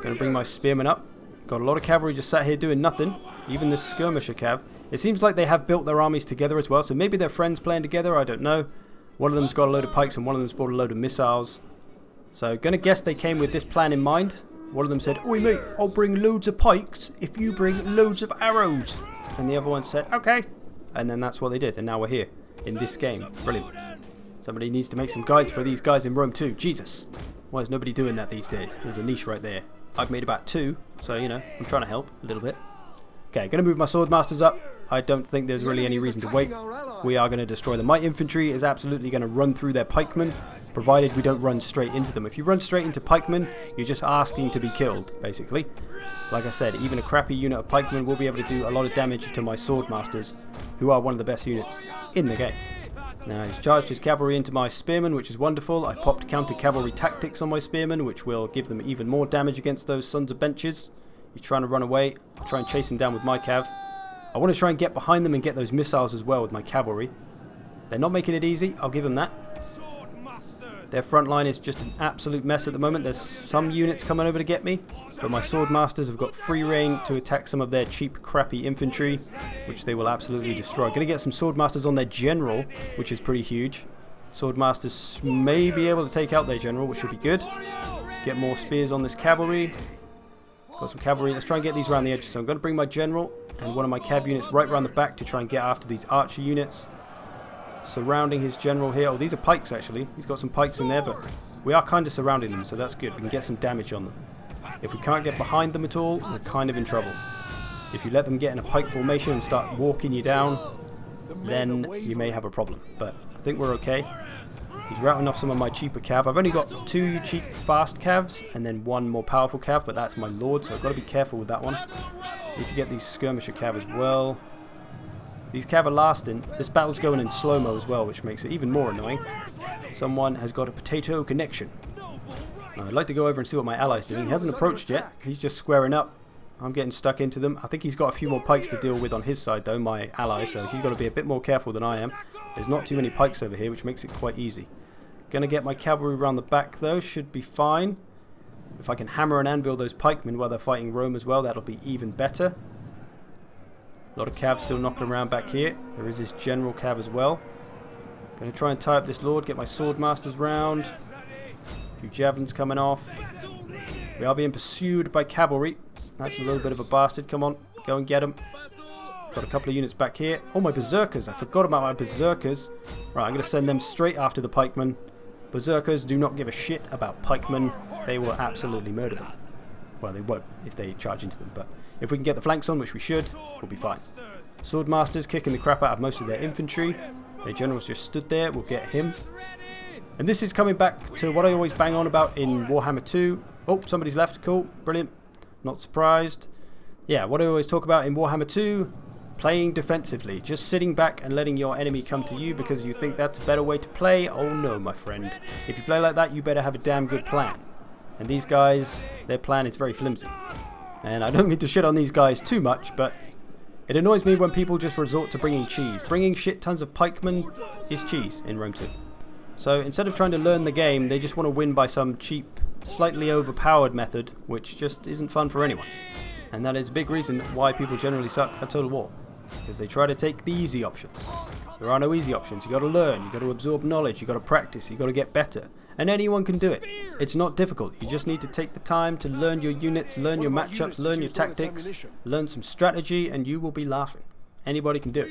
A: Going to bring my spearmen up. Got a lot of cavalry just sat here doing nothing. Even this skirmisher cav. It seems like they have built their armies together as well, so maybe they're friends playing together, I don't know. One of them's got a load of pikes and one of them's bought a load of missiles. So, gonna guess they came with this plan in mind. One of them said, oi mate, I'll bring loads of pikes if you bring loads of arrows. And the other one said, okay. And then that's what they did, and now we're here, in this game. Brilliant. Somebody needs to make some guides for these guys in Rome 2. Jesus. Why is nobody doing that these days? There's a niche right there. I've made about 2, so, you know, I'm trying to help a little bit. Okay, gonna move my swordmasters up. I don't think there's really any reason to wait. We are going to destroy them. My infantry is absolutely going to run through their pikemen. provided we don't run straight into them. If you run straight into pikemen, you're just asking to be killed, basically. So like I said, even a crappy unit of pikemen will be able to do a lot of damage to my swordmasters, who are one of the best units in the game. Now he's charged his cavalry into my spearmen, which is wonderful. I popped counter-cavalry tactics on my spearmen, which will give them even more damage against those sons of benches. He's trying to run away. I'll try and chase him down with my cav. I want to try and get behind them and get those missiles as well with my cavalry. They're not making it easy, I'll give them that. Their front line is just an absolute mess at the moment. There's some units coming over to get me, but my swordmasters have got free reign to attack some of their cheap, crappy infantry, which they will absolutely destroy. Going to get some swordmasters on their general, which is pretty huge. Swordmasters may be able to take out their general, which should be good. Get more spears on this cavalry. Got some cavalry. Let's try and get these around the edges. So I'm going to bring my general and one of my cav units right around the back to try and get after these archer units. Surrounding his general here. Oh, these are pikes actually. He's got some pikes in there, but we are kind of surrounding them, so that's good. We can get some damage on them. If we can't get behind them at all, we're kind of in trouble. If you let them get in a pike formation and start walking you down, then you may have a problem. But I think we're okay. He's routing off some of my cheaper cav. I've only got 2 cheap fast cavs and then 1 more powerful cav, but that's my lord, so I've got to be careful with that one. Need to get these skirmisher cav as well. These cav are lasting. This battle's going in slow-mo as well, which makes it even more annoying. Someone has got a potato connection. Now, I'd like to go over and see what my ally's doing. He hasn't approached yet. He's just squaring up. I'm getting stuck into them. I think he's got a few more pikes to deal with on his side, though, my ally, so he's got to be a bit more careful than I am. There's not too many pikes over here, which makes it quite easy. Gonna get my cavalry around the back, though. Should be fine. If I can hammer and anvil those pikemen while they're fighting Rome as well, that'll be even better. A lot of cav still knocking around back here. There is his general cav as well. Going to try and tie up this lord, get my swordmasters round. A few javelins coming off. We are being pursued by cavalry. That's a little bit of a bastard. Come on, go and get him. Got a couple of units back here. Oh, my berserkers. I forgot about my berserkers. Right, I'm going to send them straight after the pikemen. Berserkers do not give a shit about pikemen. They will absolutely murder them. Well, they won't if they charge into them, but if we can get the flanks on, which we should, we'll be fine. Swordmasters kicking the crap out of most of their infantry. Their generals just stood there. We'll get him. And this is coming back to what I always bang on about in Warhammer 2. Oh, somebody's left. Cool. Brilliant. Not surprised. Yeah, what I always talk about in Warhammer 2, playing defensively. Just sitting back and letting your enemy come to you because you think that's a better way to play. Oh no, my friend. If you play like that, you better have a damn good plan. And these guys, their plan is very flimsy. And I don't mean to shit on these guys too much, but it annoys me when people just resort to bringing cheese. Bringing shit tons of pikemen is cheese in Rome 2. So instead of trying to learn the game, they just want to win by some cheap, slightly overpowered method, which just isn't fun for anyone. And that is a big reason why people generally suck at Total War. Because they try to take the easy options. There are no easy options. You got to learn, you got to absorb knowledge, you got to practice, you got to get better. And anyone can do it. It's not difficult. You just need to take the time to learn your units, learn your matchups, learn your tactics, learn some strategy, and you will be laughing. Anybody can do it.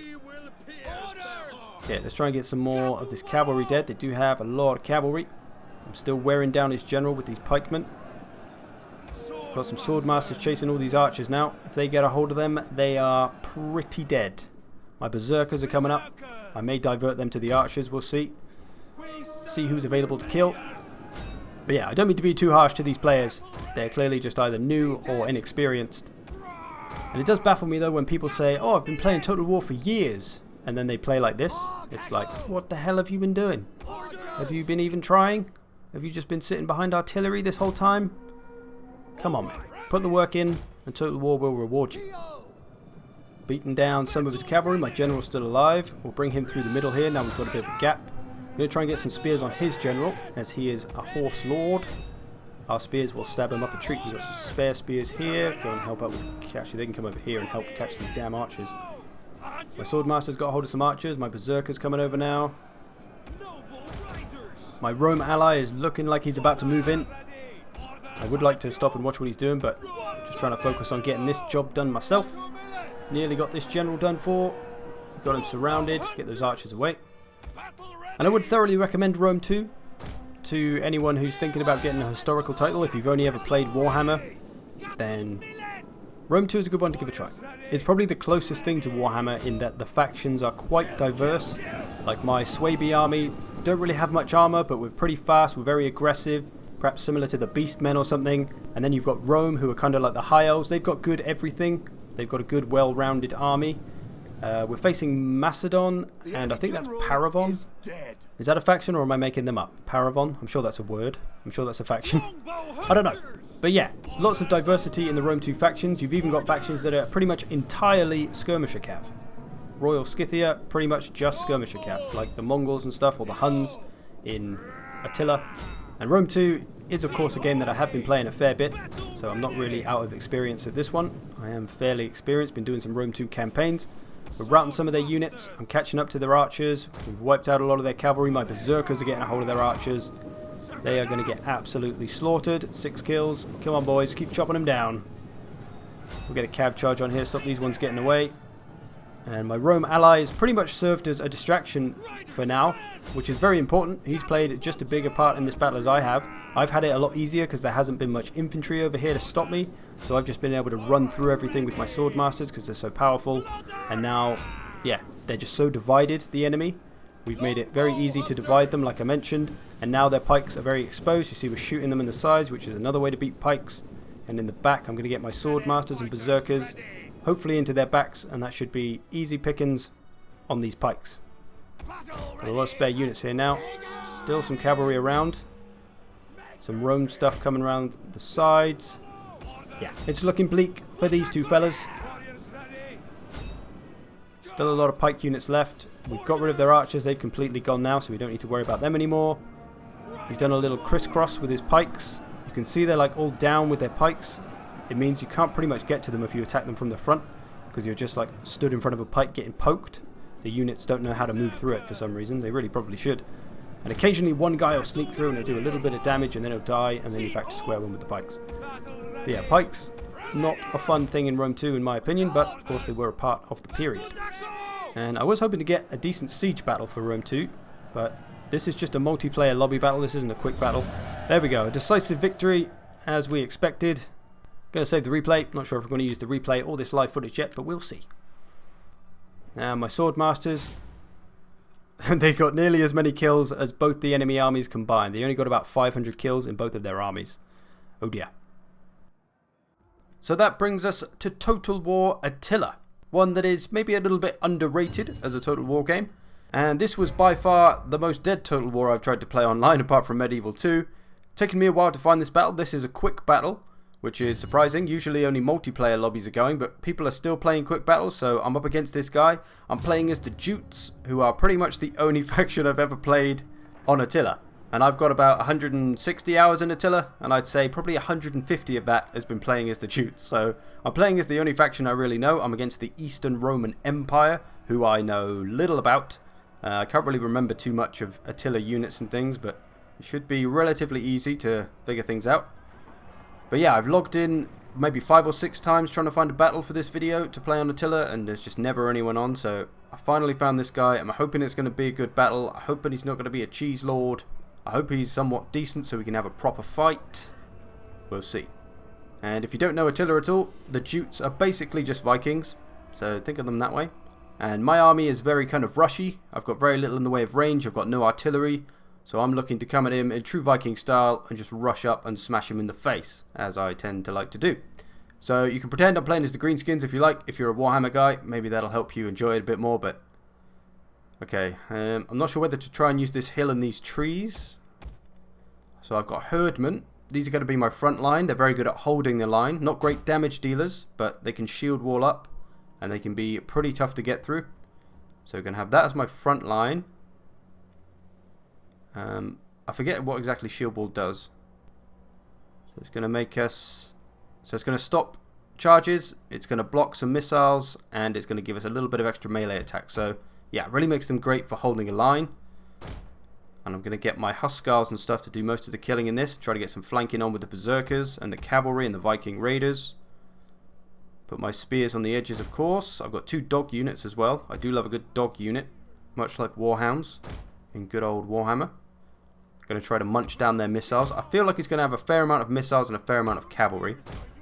A: Yeah, let's try and get some more of this cavalry dead. They do have a lot of cavalry. I'm still wearing down his general with these pikemen. Got some swordmasters chasing all these archers now. If they get a hold of them, they are pretty dead. My berserkers are coming up. I may divert them to the archers, we'll see. See who's available to kill. But yeah, I don't mean to be too harsh to these players. They're clearly just either new or inexperienced. And it does baffle me though when people say, oh, I've been playing Total War for years. And then they play like this. It's like, what the hell have you been doing? Have you been even trying? Have you just been sitting behind artillery this whole time? Come on, man. Put the work in and Total War will reward you. Beaten down some of his cavalry. My general's still alive. We'll bring him through the middle here. Now we've got a bit of a gap. I'm going to try and get some spears on his general, as he is a horse lord. Our spears will stab him up a tree. We've got some spare spears here. Go and help out with... Actually, they can come over here and help catch these damn archers. My swordmaster's got a hold of some archers. My berserker's coming over now. My Rome ally is looking like he's about to move in. I would like to stop and watch what he's doing, but I'm just trying to focus on getting this job done myself. Nearly got this general done for. Got him surrounded. Let's get those archers away. And I would thoroughly recommend Rome 2 to anyone who's thinking about getting a historical title. If you've only ever played Warhammer, then Rome 2 is a good one to give a try. It's probably the closest thing to Warhammer in that the factions are quite diverse. Like my Swaby army don't really have much armor, but we're pretty fast, we're very aggressive, perhaps similar to the Beastmen or something. And then you've got Rome, who are kind of like the High Elves. They've got good everything. They've got a good, well-rounded army. We're facing Macedon, and I think that's Paravon. Is that a faction, or am I making them up? Paravon? I'm sure that's a word. I'm sure that's a faction. I don't know. But yeah, lots of diversity in the Rome 2 factions. You've even got factions that are pretty much entirely skirmisher cav. Royal Scythia, pretty much just skirmisher cav, like the Mongols and stuff, or the Huns in Attila. And Rome 2 is of course a game that I have been playing a fair bit, so I'm not really out of experience at this one. I am fairly experienced, been doing some Rome 2 campaigns. We're routing some of their units, I'm catching up to their archers, we've wiped out a lot of their cavalry, my berserkers are getting a hold of their archers. They are going to get absolutely slaughtered. 6 kills, come on boys, keep chopping them down. We'll get a cav charge on here, stop these ones getting away. And my Rome ally has pretty much served as a distraction for now, which is very important. He's played just a bigger part in this battle as I have. I've had it a lot easier because there hasn't been much infantry over here to stop me, so I've just been able to run through everything with my sword masters because they're so powerful. And now, yeah, they're just so divided, the enemy. We've made it very easy to divide them, like I mentioned, and now their pikes are very exposed. You see we're shooting them in the sides, which is another way to beat pikes. And in the back, I'm going to get my sword masters and berserkers hopefully into their backs, and that should be easy pickings on these pikes. Got a lot of spare units here now. Still some cavalry around. Some Rome stuff coming around the sides. Yeah, it's looking bleak for these two fellas. Still a lot of pike units left. We've got rid of their archers, they've completely gone now, so we don't need to worry about them anymore. He's done a little crisscross with his pikes. You can see they're like all down with their pikes. It means you can't pretty much get to them if you attack them from the front, because you're just like stood in front of a pike getting poked. The units don't know how to move through it for some reason. They really probably should. And occasionally one guy will sneak through and he'll do a little bit of damage and then he'll die, and then you're back to square one with the pikes. But yeah, pikes, not a fun thing in Rome 2 in my opinion, but of course they were a part of the period. And I was hoping to get a decent siege battle for Rome 2, but this is just a multiplayer lobby battle, this isn't a quick battle. There we go, a decisive victory as we expected. Going to save the replay, not sure if I'm going to use the replay or this live footage yet, but we'll see. Now my sword masters, they got nearly as many kills as both the enemy armies combined. They only got about 500 kills in both of their armies. Oh dear. So that brings us to Total War Attila. One that is maybe a little bit underrated as a Total War game. And this was by far the most dead Total War I've tried to play online apart from Medieval 2. Taken me a while to find this battle. This is a quick battle, which is surprising. Usually only multiplayer lobbies are going, but people are still playing quick battles, so I'm up against this guy. I'm playing as the Jutes, who are pretty much the only faction I've ever played on Attila. And I've got about 160 hours in Attila, and I'd say probably 150 of that has been playing as the Jutes. So I'm playing as the only faction I really know. I'm against the Eastern Roman Empire, who I know little about. I can't really remember too much of Attila units and things, but it should be relatively easy to figure things out. But yeah, I've logged in maybe 5 or 6 times trying to find a battle for this video to play on Attila, and there's just never anyone on, so I finally found this guy. I'm hoping it's going to be a good battle. I'm hoping he's not going to be a cheese lord. I hope he's somewhat decent so we can have a proper fight. We'll see. And if you don't know Attila at all, the Jutes are basically just Vikings, so think of them that way. And my army is very kind of rushy. I've got very little in the way of range. I've got no artillery. So I'm looking to come at him in true Viking style and just rush up and smash him in the face, as I tend to like to do. So you can pretend I'm playing as the Greenskins if you like. If you're a Warhammer guy, maybe that'll help you enjoy it a bit more. But okay, I'm not sure whether to try and use this hill and these trees. So I've got Herdmen. These are going to be my front line. They're very good at holding the line. Not great damage dealers, but they can shield wall up. And they can be pretty tough to get through. So we're going to have that as my front line. I forget what exactly shield wall does. So it's going to make us... So it's going to stop charges. It's going to block some missiles. And it's going to give us a little bit of extra melee attack. So yeah, it really makes them great for holding a line. And I'm going to get my Huskars and stuff to do most of the killing in this. Try to get some flanking on with the Berserkers and the Cavalry and the Viking Raiders. Put my spears on the edges, of course. I've got 2 dog units as well. I do love a good dog unit, much like Warhounds in good old Warhammer. Going to try to munch down their missiles. I feel like he's going to have a fair amount of missiles and a fair amount of cavalry.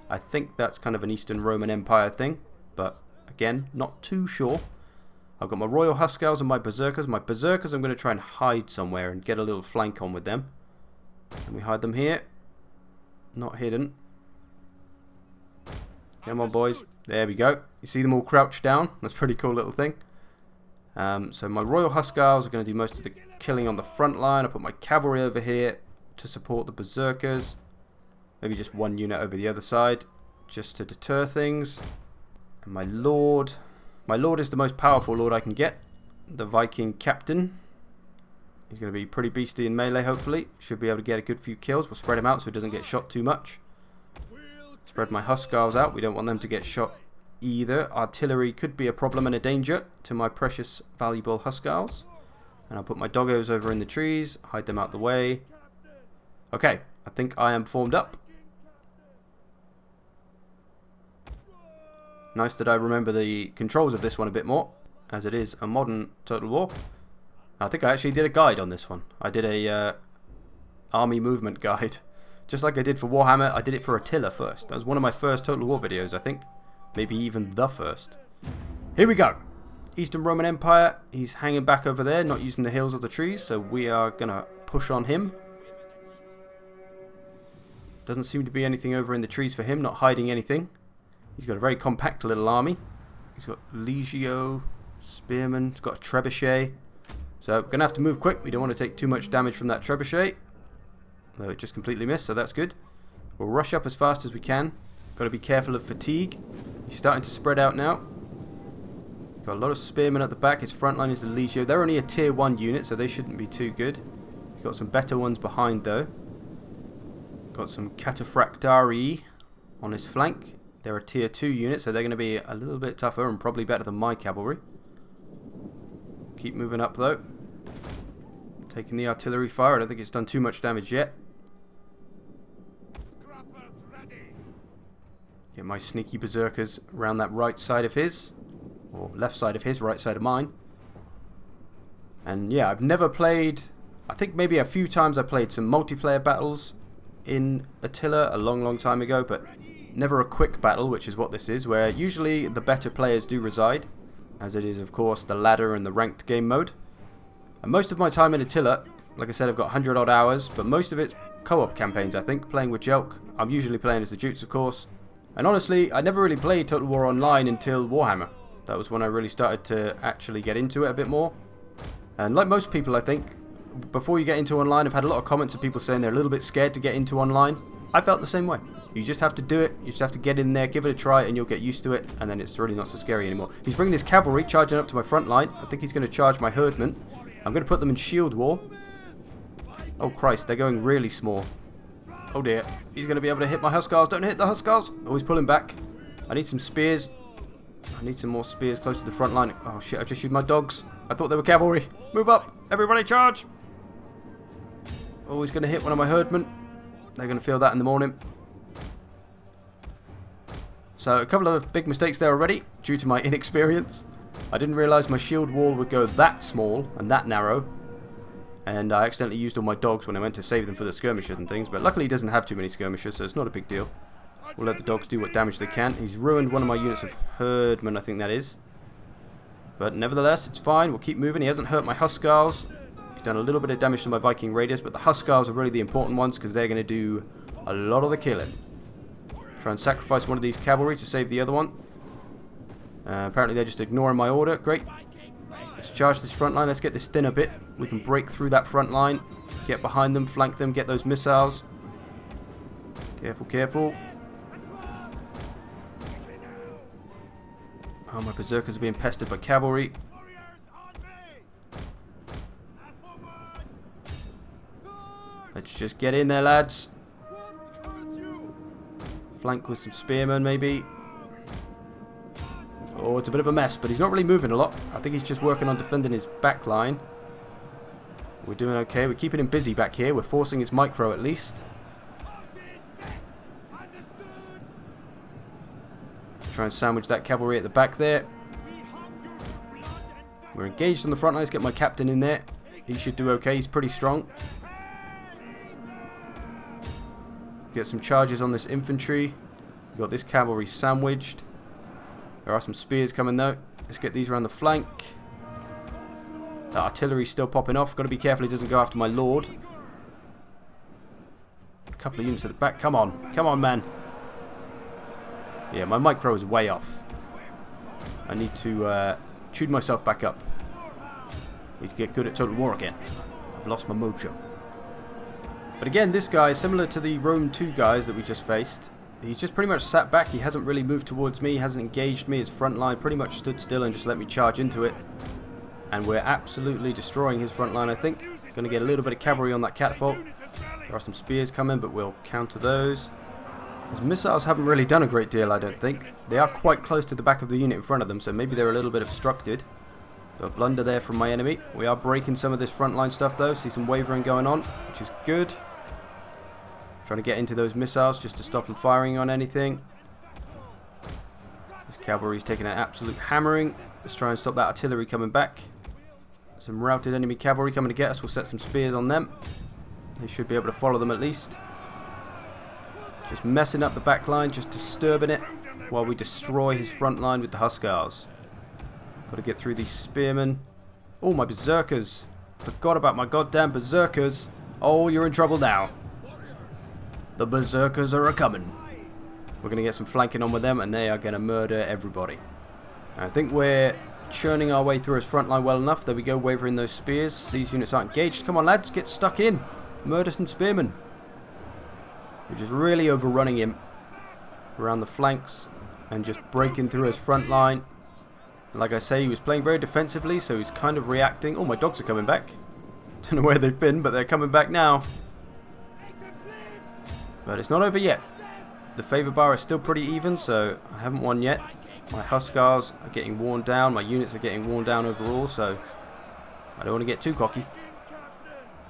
A: I think that's kind of an Eastern Roman Empire thing, but again, not too sure. I've got my Royal Huscarls and my Berserkers. My Berserkers I'm going to try and hide somewhere and get a little flank on with them. Can we hide them here? Not hidden. Come on, boys. There we go. You see them all crouched down? That's a pretty cool little thing. So my Royal Huscarls are going to do most of the killing on the front line. I put my cavalry over here to support the Berserkers. Maybe just one unit over the other side, just to deter things. And my Lord is the most powerful Lord I can get. The Viking Captain. He's going to be pretty beasty in melee, hopefully. Should be able to get a good few kills. We'll spread him out so he doesn't get shot too much. Spread my Huscarls out. We don't want them to get shot either. Artillery could be a problem and a danger to my precious, valuable Huscarls. And I'll put my doggos over in the trees, hide them out the way. Okay, I think I am formed up. Nice that I remember the controls of this one a bit more, as it is a modern Total War. I think I actually did a guide on this one. I did a army movement guide. Just like I did for Warhammer, I did it for Attila first. That was one of my first Total War videos, I think. Maybe even the first. Here we go. Eastern Roman Empire. He's hanging back over there, not using the hills or the trees, so we are going to push on him. Doesn't seem to be anything over in the trees for him, not hiding anything. He's got a very compact little army. He's got Legio, Spearmen, he's got a Trebuchet. So we're going to have to move quick. We don't want to take too much damage from that Trebuchet. Though it just completely missed, so that's good. We'll rush up as fast as we can. Got to be careful of fatigue. He's starting to spread out now. Got a lot of Spearmen at the back. His front line is the Legio. They're only a tier 1 unit, so they shouldn't be too good. He's got some better ones behind though. Got some Cataphractarii on his flank. They're a tier 2 unit, so they're going to be a little bit tougher and probably better than my cavalry. Keep moving up though. Taking the artillery fire. I don't think it's done too much damage yet. Get my sneaky Berserkers around that right side of his. Or left side of his, right side of mine. And yeah, I've never played... I think maybe a few times I played some multiplayer battles in Attila a long time ago, but never a quick battle, which is what this is, where usually the better players do reside, as it is of course the ladder and the ranked game mode. And most of my time in Attila, like I said, I've got 100 odd hours, but most of it's co-op campaigns, I think, playing with Jelk. I'm usually playing as the Jutes, of course. And honestly, I never really played Total War Online until Warhammer. That was when I really started to actually get into it a bit more. And like most people, I think, before you get into online, I've had a lot of comments of people saying they're a little bit scared to get into online. I felt the same way. You just have to do it. You just have to get in there, give it a try, and you'll get used to it. And then it's really not so scary anymore. He's bringing his cavalry, charging up to my front line. I think he's going to charge my herdmen. I'm going to put them in shield wall. Oh Christ, they're going really small. Oh dear. He's going to be able to hit my Huscarls. Don't hit the Huscarls. Oh, he's pulling back. I need some spears. I need some more spears close to the front line. Oh shit, I just used my dogs. I thought they were cavalry. Move up. Everybody charge. Oh, he's going to hit one of my herdmen. They're going to feel that in the morning. So a couple of big mistakes there already due to my inexperience. I didn't realise my shield wall would go that small and that narrow. And I accidentally used all my dogs when I went to save them for the skirmishers and things. But luckily he doesn't have too many skirmishers, so it's not a big deal. We'll let the dogs do what damage they can. He's ruined one of my units of herdmen, I think that is. But nevertheless, it's fine. We'll keep moving. He hasn't hurt my Huscarls. He's done a little bit of damage to my Viking Raiders, but the Huscarls are really the important ones because they're going to do a lot of the killing. Try and sacrifice one of these cavalry to save the other one. Apparently they're just ignoring my order. Great. Let's charge this front line. Let's get this thin a bit. We can break through that front line. Get behind them, flank them, get those missiles. Careful, careful. Oh, my Berserkers are being pestered by cavalry. Let's just get in there, lads. Flank with some spearmen, maybe. Oh, it's a bit of a mess, but he's not really moving a lot. I think he's just working on defending his back line. We're doing okay. We're keeping him busy back here. We're forcing his micro at least. Try and sandwich that cavalry at the back there. We're engaged on the front line. Let's get my captain in there. He should do okay. He's pretty strong. Get some charges on this infantry. We've got this cavalry sandwiched. There are some spears coming though. Let's get these around the flank. The artillery's still popping off. Got to be careful he doesn't go after my lord. A couple of units at the back. Come on. Come on, man. Yeah, my micro is way off. I need to tune myself back up. Need to get good at Total War again. I've lost my mojo. But again, this guy, similar to the Rome 2 guys that we just faced, he's just pretty much sat back. He hasn't really moved towards me. He hasn't engaged me. His front line pretty much stood still and just let me charge into it. And we're absolutely destroying his front line, I think. Going to get a little bit of cavalry on that catapult. There are some spears coming, but we'll counter those. His missiles haven't really done a great deal, I don't think. They are quite close to the back of the unit in front of them, so maybe they're a little bit obstructed. So a blunder there from my enemy. We are breaking some of this frontline stuff though. See some wavering going on, which is good. Trying to get into those missiles just to stop them firing on anything. This cavalry's taking an absolute hammering. Let's try and stop that artillery coming back. Some routed enemy cavalry coming to get us. We'll set some spears on them. They should be able to follow them at least. Just messing up the back line, just disturbing it while we destroy his front line with the Hussars. Got to get through these spearmen. Oh, my berserkers. Forgot about my goddamn berserkers. Oh, you're in trouble now. The berserkers are a-coming. We're going to get some flanking on with them, and they are going to murder everybody. I think we're churning our way through his front line well enough. There we go, wavering those spears. These units aren't engaged. Come on, lads, get stuck in. Murder some spearmen. We're just really overrunning him around the flanks and just breaking through his front line. Like I say, he was playing very defensively, so he's kind of reacting. Oh, my dogs are coming back. Don't know where they've been, but they're coming back now. But it's not over yet. The favour bar is still pretty even, so I haven't won yet. My Hussars are getting worn down. My units are getting worn down overall, so I don't want to get too cocky.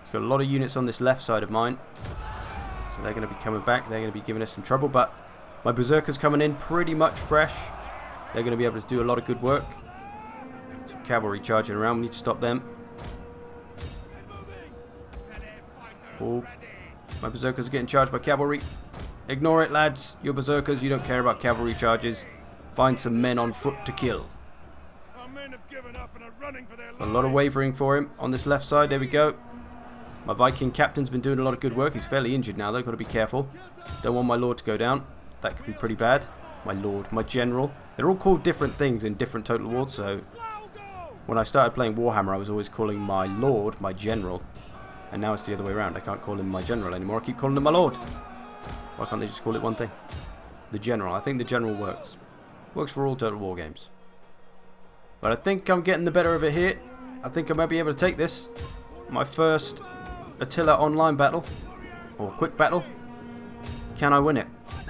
A: He's got a lot of units on this left side of mine. So they're going to be coming back. They're going to be giving us some trouble, but my berserkers coming in pretty much fresh. They're going to be able to do a lot of good work. Some cavalry charging around. We need to stop them. Oh, my berserkers are getting charged by cavalry. Ignore it, lads. You're berserkers. You don't care about cavalry charges. Find some men on foot to kill. A lot of wavering for him on this left side. There we go. My Viking captain's been doing a lot of good work. He's fairly injured now, though. Got to be careful. Don't want my lord to go down. That could be pretty bad. My lord, my general. They're all called different things in different Total Wars, so when I started playing Warhammer, I was always calling my lord my general. And now it's the other way around. I can't call him my general anymore. I keep calling him my lord. Why can't they just call it one thing? The general. I think the general works. Works for all Total War games. But I think I'm getting the better of it here. I think I might be able to take this. My first Attila online battle. Or quick battle. Can I win it?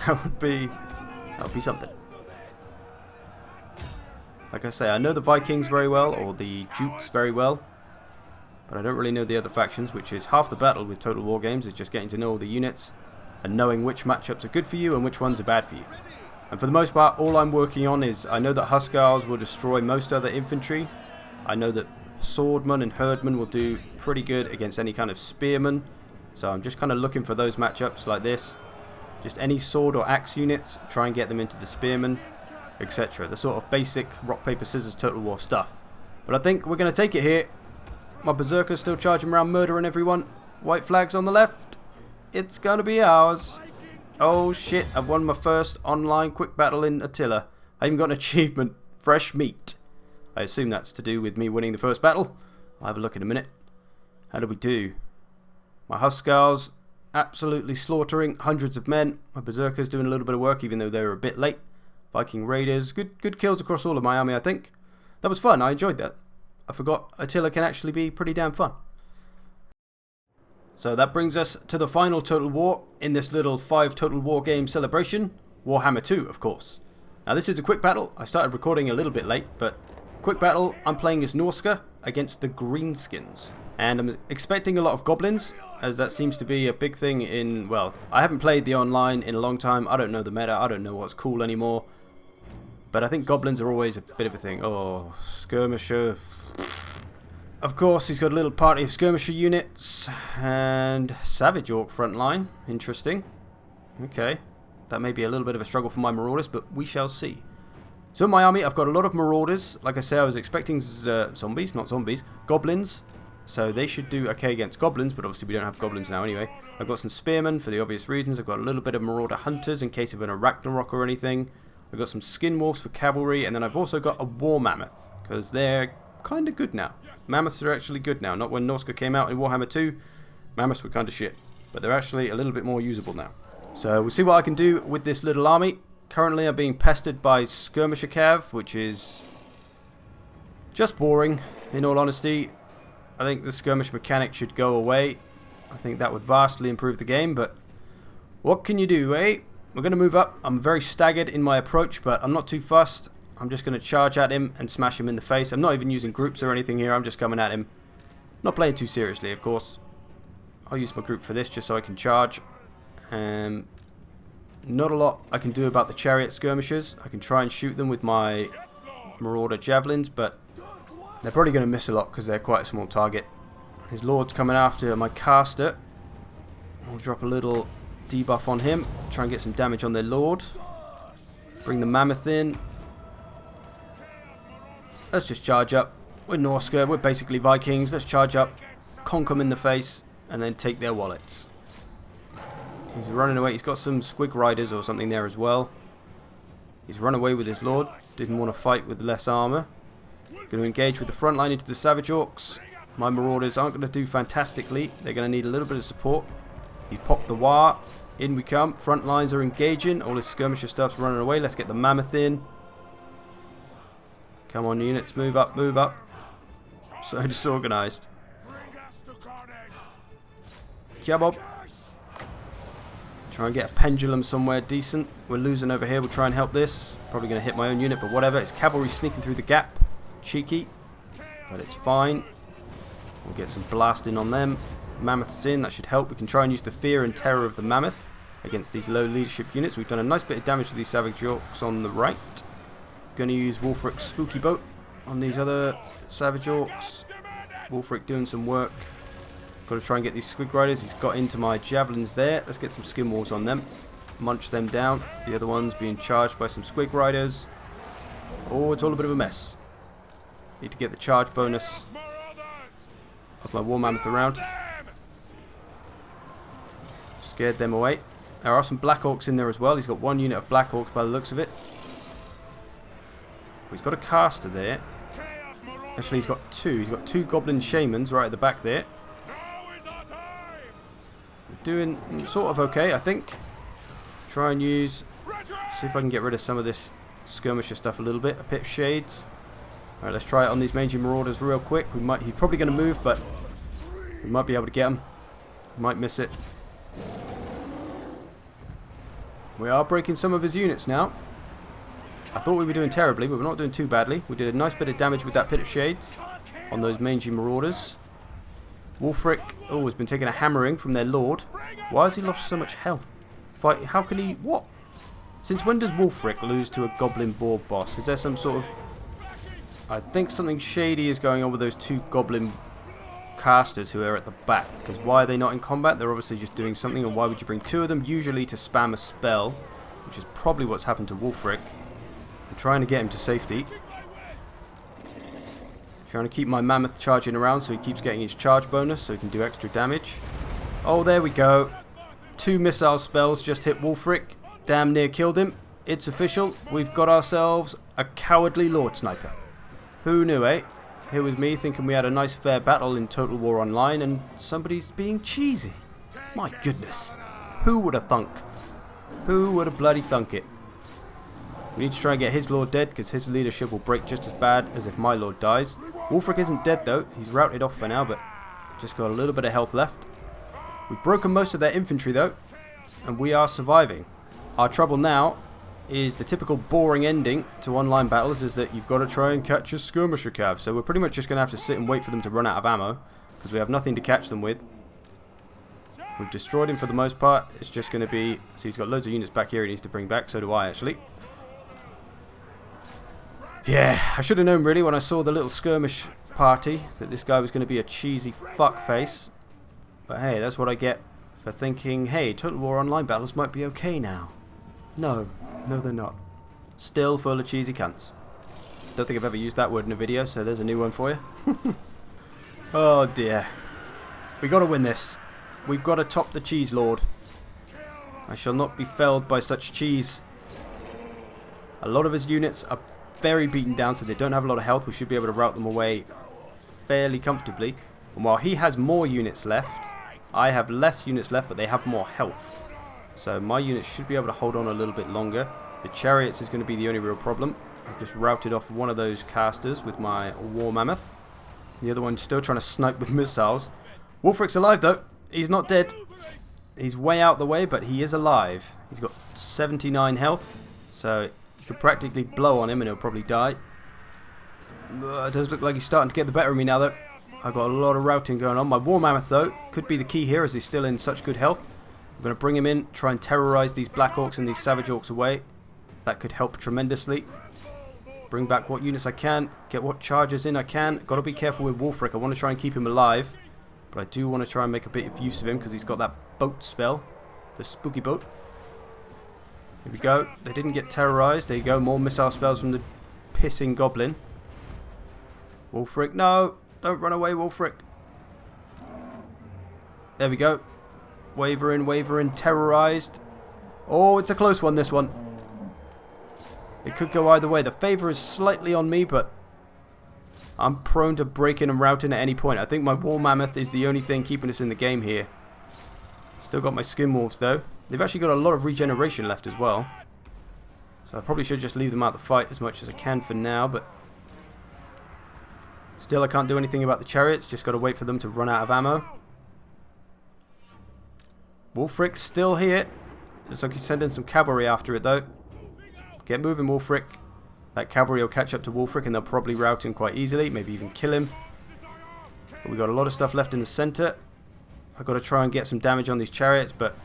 A: That would be something. Like I say, I know the Vikings very well, or the Jutes very well. But I don't really know the other factions, which is half the battle with Total War games, is just getting to know all the units and knowing which matchups are good for you and which ones are bad for you. And for the most part, all I'm working on is, I know that Hussars will destroy most other infantry. I know that swordmen and herdmen will do pretty good against any kind of spearmen. So I'm just kind of looking for those matchups like this. Just any sword or axe units, try and get them into the spearmen, etc. The sort of basic rock, paper, scissors, Total War stuff. But I think we're going to take it here. My berserkers still charging around, murdering everyone. White flags on the left. It's going to be ours. Oh shit, I've won my first online quick battle in Attila. I even got an achievement, fresh meat. I assume that's to do with me winning the first battle. I'll have a look in a minute. How did we do? My Hussars absolutely slaughtering hundreds of men. My berserkers doing a little bit of work even though they were a bit late. Viking raiders, good kills across all of my army, I think. That was fun, I enjoyed that. I forgot Attila can actually be pretty damn fun. So that brings us to the final Total War in this little 5 Total War game celebration. Warhammer 2, of course. Now this is a quick battle. I started recording a little bit late, but quick battle. I'm playing as Norska against the Greenskins. And I'm expecting a lot of goblins, as that seems to be a big thing in, well, I haven't played the online in a long time. I don't know the meta. I don't know what's cool anymore. But I think goblins are always a bit of a thing. Oh, skirmisher. Of course, he's got a little party of skirmisher units and Savage Orc front line. Interesting. Okay. That may be a little bit of a struggle for my Marauders, but we shall see. So in my army, I've got a lot of Marauders. Like I say, I was expecting zombies, not zombies, goblins. So they should do okay against goblins, but obviously we don't have goblins now anyway. I've got some spearmen for the obvious reasons. I've got a little bit of Marauder hunters in case of an Ragnarok or anything. I've got some skin wolves for cavalry, and then I've also got a war mammoth, because they're kind of good now. Mammoths are actually good now. Not when Norska came out in Warhammer 2, mammoths were kind of shit. But they're actually a little bit more usable now. So we'll see what I can do with this little army. Currently I'm being pestered by Skirmisher Cav, which is just boring, in all honesty. I think the skirmish mechanic should go away. I think that would vastly improve the game, but what can you do, eh? We're going to move up. I'm very staggered in my approach, but I'm not too fussed. I'm just going to charge at him and smash him in the face. I'm not even using groups or anything here. I'm just coming at him. Not playing too seriously, of course. I'll use my group for this just so I can charge. Not a lot I can do about the chariot skirmishers. I can try and shoot them with my Marauder javelins, but they're probably going to miss a lot because they're quite a small target. His lord's coming after my caster. I'll drop a little debuff on him. Try and get some damage on their lord. Bring the mammoth in. Let's just charge up. We're Norska. We're basically Vikings. Let's charge up. Conk them in the face. And then take their wallets. He's running away. He's got some squig riders or something there as well. He's run away with his lord. Didn't want to fight with less armor. Going to engage with the front line into the Savage Orcs. My Marauders aren't going to do fantastically. They're going to need a little bit of support. He's popped the War. In we come. Front lines are engaging. All his skirmisher stuff's running away. Let's get the Mammoth in. Come on, units. Move up, move up. So disorganized. Come on. Try and get a pendulum somewhere decent. We're losing over here. We'll try and help this. Probably going to hit my own unit, but whatever. It's cavalry sneaking through the gap. Cheeky. But it's fine. We'll get some blasting on them. Mammoths in. That should help. We can try and use the fear and terror of the mammoth against these low leadership units. We've done a nice bit of damage to these Savage Orcs on the right. Going to use Wulfric's Spooky Boat on these other Savage Orcs. Wulfric doing some work. Got to try and get these Squig Riders. He's got into my javelins there. Let's get some skin walls on them. Munch them down. The other ones being charged by some Squig Riders. Oh, it's all a bit of a mess. Need to get the charge bonus of my War Mammoth around. Scared them away. There are some Black Orcs in there as well. He's got one unit of Black Orcs by the looks of it. He's got a caster there. Actually, he's got two. He's got two Goblin Shamans right at the back there. Doing sort of okay, I think. Try and use, see if I can get rid of some of this skirmisher stuff a little bit. A Pit of Shades. Alright, let's try it on these mangy Marauders real quick. He's probably going to move, but we might be able to get him. We might miss it. We are breaking some of his units now. I thought we were doing terribly, but we're not doing too badly. We did a nice bit of damage with that Pit of Shades on those mangy Marauders. Wulfric, oh, has been taking a hammering from their lord. Why has he lost so much health? How can he... What? Since when does Wulfric lose to a Goblin Boar boss? Is there some sort of... I think something shady is going on with those two Goblin casters who are at the back. Because why are they not in combat? They're obviously just doing something. And why would you bring two of them? Usually to spam a spell. Which is probably what's happened to Wulfric. I'm trying to get him to safety. Trying to keep my Mammoth charging around so he keeps getting his charge bonus so he can do extra damage. Oh, there we go. Two missile spells just hit Wulfric. Damn near killed him. It's official. We've got ourselves a cowardly Lord Sniper. Who knew, eh? Here was me thinking we had a nice fair battle in Total War Online and somebody's being cheesy. My goodness. Who would have thunk? Who would have bloody thunk it? We need to try and get his lord dead because his leadership will break just as bad as if my lord dies. Wulfric isn't dead though. He's routed off for now, but just got a little bit of health left. We've broken most of their infantry though, and we are surviving. Our trouble now is the typical boring ending to online battles is that you've got to try and catch a skirmisher cav. So we're pretty much just going to have to sit and wait for them to run out of ammo because we have nothing to catch them with. We've destroyed him for the most part. It's just going to be... So he's got loads of units back here he needs to bring back. So do I actually. Yeah, I should have known really when I saw the little skirmish party that this guy was going to be a cheesy fuckface. But hey, that's what I get for thinking, hey, Total War Online battles might be okay now. No. No, they're not. Still full of cheesy cunts. Don't think I've ever used that word in a video, so there's a new one for you. Oh dear. We got to win this. We've got to top the cheese lord. I shall not be felled by such cheese. A lot of his units are very beaten down, so they don't have a lot of health. We should be able to rout them away fairly comfortably. And while he has more units left, I have less units left, but they have more health. So my units should be able to hold on a little bit longer. The chariots is going to be the only real problem. I've just routed off one of those casters with my war mammoth. The other one's still trying to snipe with missiles. Wulfric's alive though. He's not dead. He's way out the way, but he is alive. He's got 79 health, so you could practically blow on him and he'll probably die. It does look like he's starting to get the better of me now though. I've got a lot of routing going on. My war mammoth though could be the key here, as he's still in such good health. I'm going to bring him in, try and terrorize these black orcs and these savage orcs away. That could help tremendously. Bring back what units I can, get what charges in I can. Got to be careful with Wulfric. I want to try and keep him alive, but I do want to try and make a bit of use of him because he's got that boat spell, the spooky boat. Here we go. They didn't get terrorized. There you go. More missile spells from the pissing goblin. Wulfric, no! Don't run away, Wulfric. There we go. Wavering, terrorized. Oh, it's a close one, this one. It could go either way. The favour is slightly on me, but I'm prone to breaking and routing at any point. I think my war mammoth is the only thing keeping us in the game here. Still got my skin wolves though. They've actually got a lot of regeneration left as well. So I probably should just leave them out the fight as much as I can for now, but still I can't do anything about the chariots. Just got to wait for them to run out of ammo. Wulfric's still here. Looks like he's sending some cavalry after it though. Get moving, Wulfric. That cavalry will catch up to Wulfric and they'll probably rout him quite easily. Maybe even kill him. But we've got a lot of stuff left in the centre. I've got to try and get some damage on these chariots, but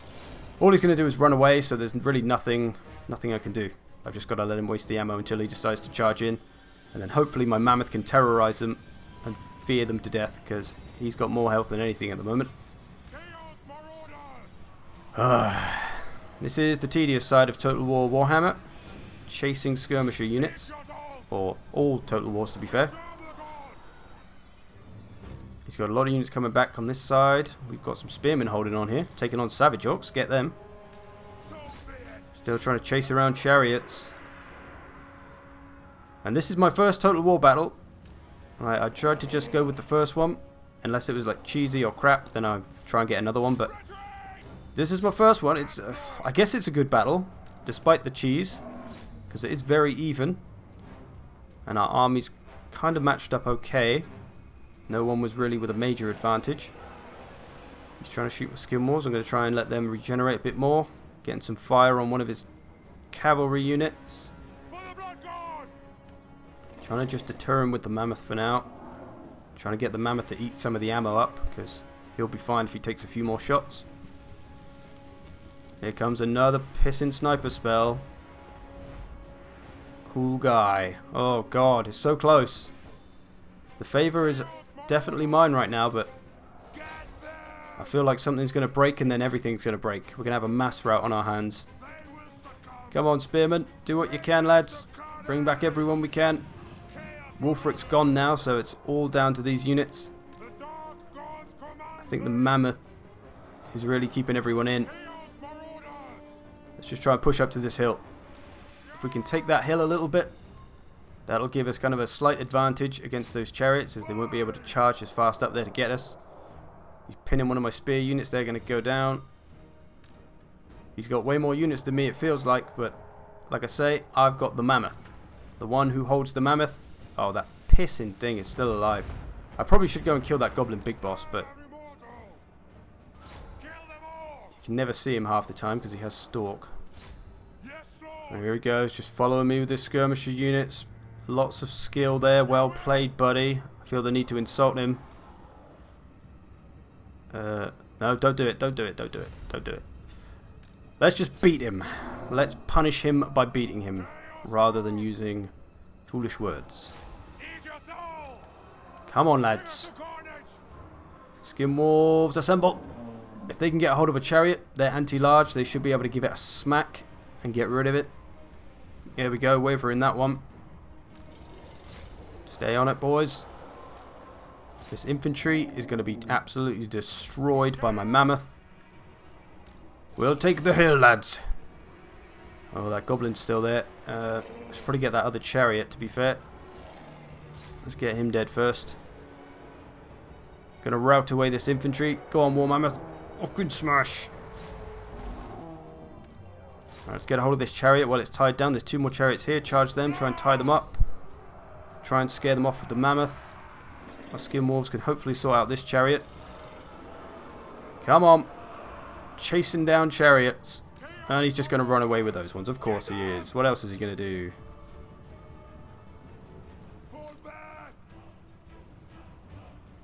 A: all he's going to do is run away, so there's really nothing I can do. I've just got to let him waste the ammo until he decides to charge in. And then hopefully my mammoth can terrorise them and fear them to death, because he's got more health than anything at the moment. This is the tedious side of Total War Warhammer. Chasing skirmisher units, or all Total Wars to be fair. He's got a lot of units coming back on this side. We've got some spearmen holding on here, taking on savage orcs. Get them. Still trying to chase around chariots. And this is my first Total War battle. I tried to just go with the first one, unless it was like cheesy or crap, then I'll try and get another one. But this is my first one. It's I guess it's a good battle, despite the cheese, because it is very even, and our army's kind of matched up okay. No one was really with a major advantage. He's trying to shoot with skin walls. I'm going to try and let them regenerate a bit more. Getting some fire on one of his cavalry units. Trying to just deter him with the mammoth for now. Trying to get the mammoth to eat some of the ammo up, because he'll be fine if he takes a few more shots. Here comes another pissing sniper spell. Cool guy. Oh god, it's so close. The favour is definitely mine right now, but I feel like something's going to break and then everything's going to break. We're going to have a mass rout on our hands. Come on, spearmen. Do what you can, lads. Bring back everyone we can. Wulfric's gone now, so it's all down to these units. I think the mammoth is really keeping everyone in. Let's just try and push up to this hill. If we can take that hill a little bit, that'll give us kind of a slight advantage against those chariots, as they won't be able to charge as fast up there to get us. He's pinning one of my spear units. They're going to go down. He's got way more units than me, it feels like, but like I say, I've got the mammoth. The one who holds the mammoth. Oh, that pissing thing is still alive. I probably should go and kill that goblin big boss, but you can never see him half the time because he has stalk. And here he goes, just following me with his skirmisher units. Lots of skill there. Well played, buddy. I feel the need to insult him. No, don't do it. Don't do it. Don't do it. Don't do it. Let's just beat him. Let's punish him by beating him, rather than using foolish words. Come on, lads. Skin wolves, assemble. If they can get a hold of a chariot, they're anti-large. They should be able to give it a smack. and get rid of it. Here we go, waver in that one. Stay on it, boys. This infantry is going to be absolutely destroyed by my mammoth. We'll take the hill, lads. Oh, that goblin's still there. I should probably get that other chariot, to be fair. Let's get him dead first. Gonna rout away this infantry. Go on, war mammoth. Fucking smash. Alright, let's get a hold of this chariot while it's tied down. There's 2 more chariots here. Charge them. Try and tie them up. Try and scare them off with the mammoth. Our skin wolves can hopefully sort out this chariot. Come on. Chasing down chariots. And he's just going to run away with those ones. Of course he is. What else is he going to do?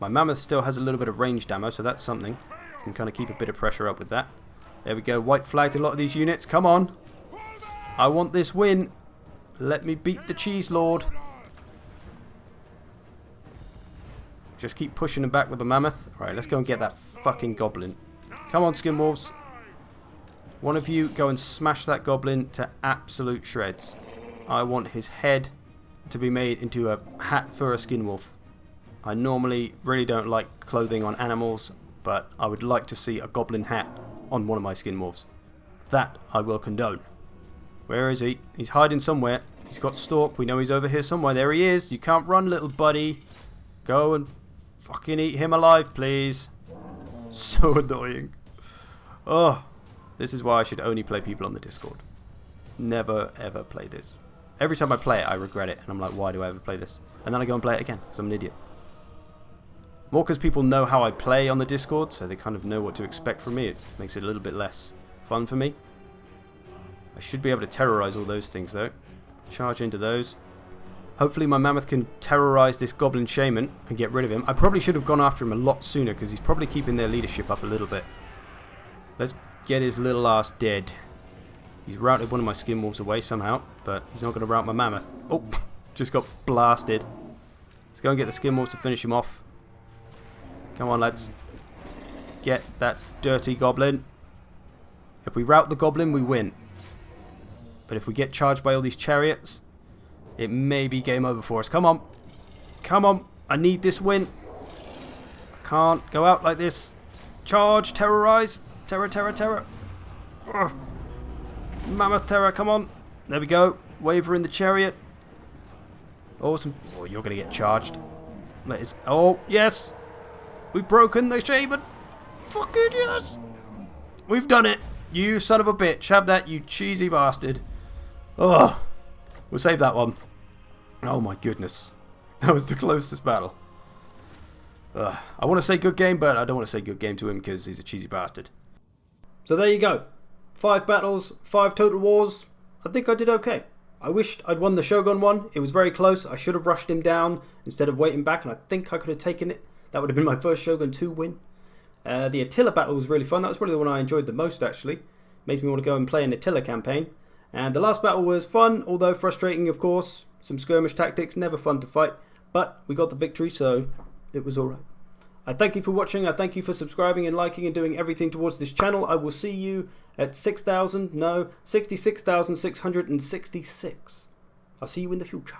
A: My mammoth still has a little bit of ranged ammo, so that's something. Can kind of keep a bit of pressure up with that. There we go. White flagged a lot of these units. Come on. I want this win. Let me beat the cheese lord. Just keep pushing him back with the mammoth. Alright, let's go and get that fucking goblin. Come on, skin wolves. One of you go and smash that goblin to absolute shreds. I want his head to be made into a hat for a skin wolf. I normally really don't like clothing on animals, but I would like to see a goblin hat on one of my skin wolves. That I will condone. Where is he? He's hiding somewhere. He's got stalk. We know he's over here somewhere. There he is. You can't run, little buddy. Go and fucking eat him alive, please. So annoying. Oh, this is why I should only play people on the Discord. Never ever play this. Every time I play it, I regret it, and I'm like, why do I ever play this? And then I go and play it again, because I'm an idiot. More because people know how I play on the Discord, so they kind of know what to expect from me. It makes it a little bit less fun for me. I should be able to terrorize all those things, though. Charge into those. Hopefully my mammoth can terrorize this goblin shaman and get rid of him. I probably should have gone after him a lot sooner, because he's probably keeping their leadership up a little bit. Let's get his little ass dead. He's routed one of my skin wolves away somehow, but he's not going to rout my mammoth. Oh, just got blasted. Let's go and get the skin wolves to finish him off. Come on, lads. Get that dirty goblin. If we rout the goblin, we win. But if we get charged by all these chariots, it may be game over for us. Come on. Come on. I need this win. I can't go out like this. Charge. Terrorize. Terror, terror, terror. Ugh. Mammoth terror. Come on. There we go. Waver in the chariot. Awesome. Oh, you're going to get charged. Oh, yes. We've broken the shaman. Fucking yes. We've done it. You son of a bitch. Have that, you cheesy bastard. Oh. We'll save that one. Oh my goodness. That was the closest battle. I want to say good game, but I don't want to say good game to him because he's a cheesy bastard. So there you go. 5 battles, 5 total wars. I think I did okay. I wished I'd won the Shogun one. It was very close. I should have rushed him down instead of waiting back, and I think I could have taken it. That would have been my first Shogun 2 win. The Attila battle was really fun. That was probably the one I enjoyed the most, actually. Made me want to go and play an Attila campaign. And the last battle was fun, although frustrating, of course. Some skirmish tactics, never fun to fight. But we got the victory, so it was alright. I thank you for watching. I thank you for subscribing and liking and doing everything towards this channel. I will see you at 66,666. I'll see you in the future.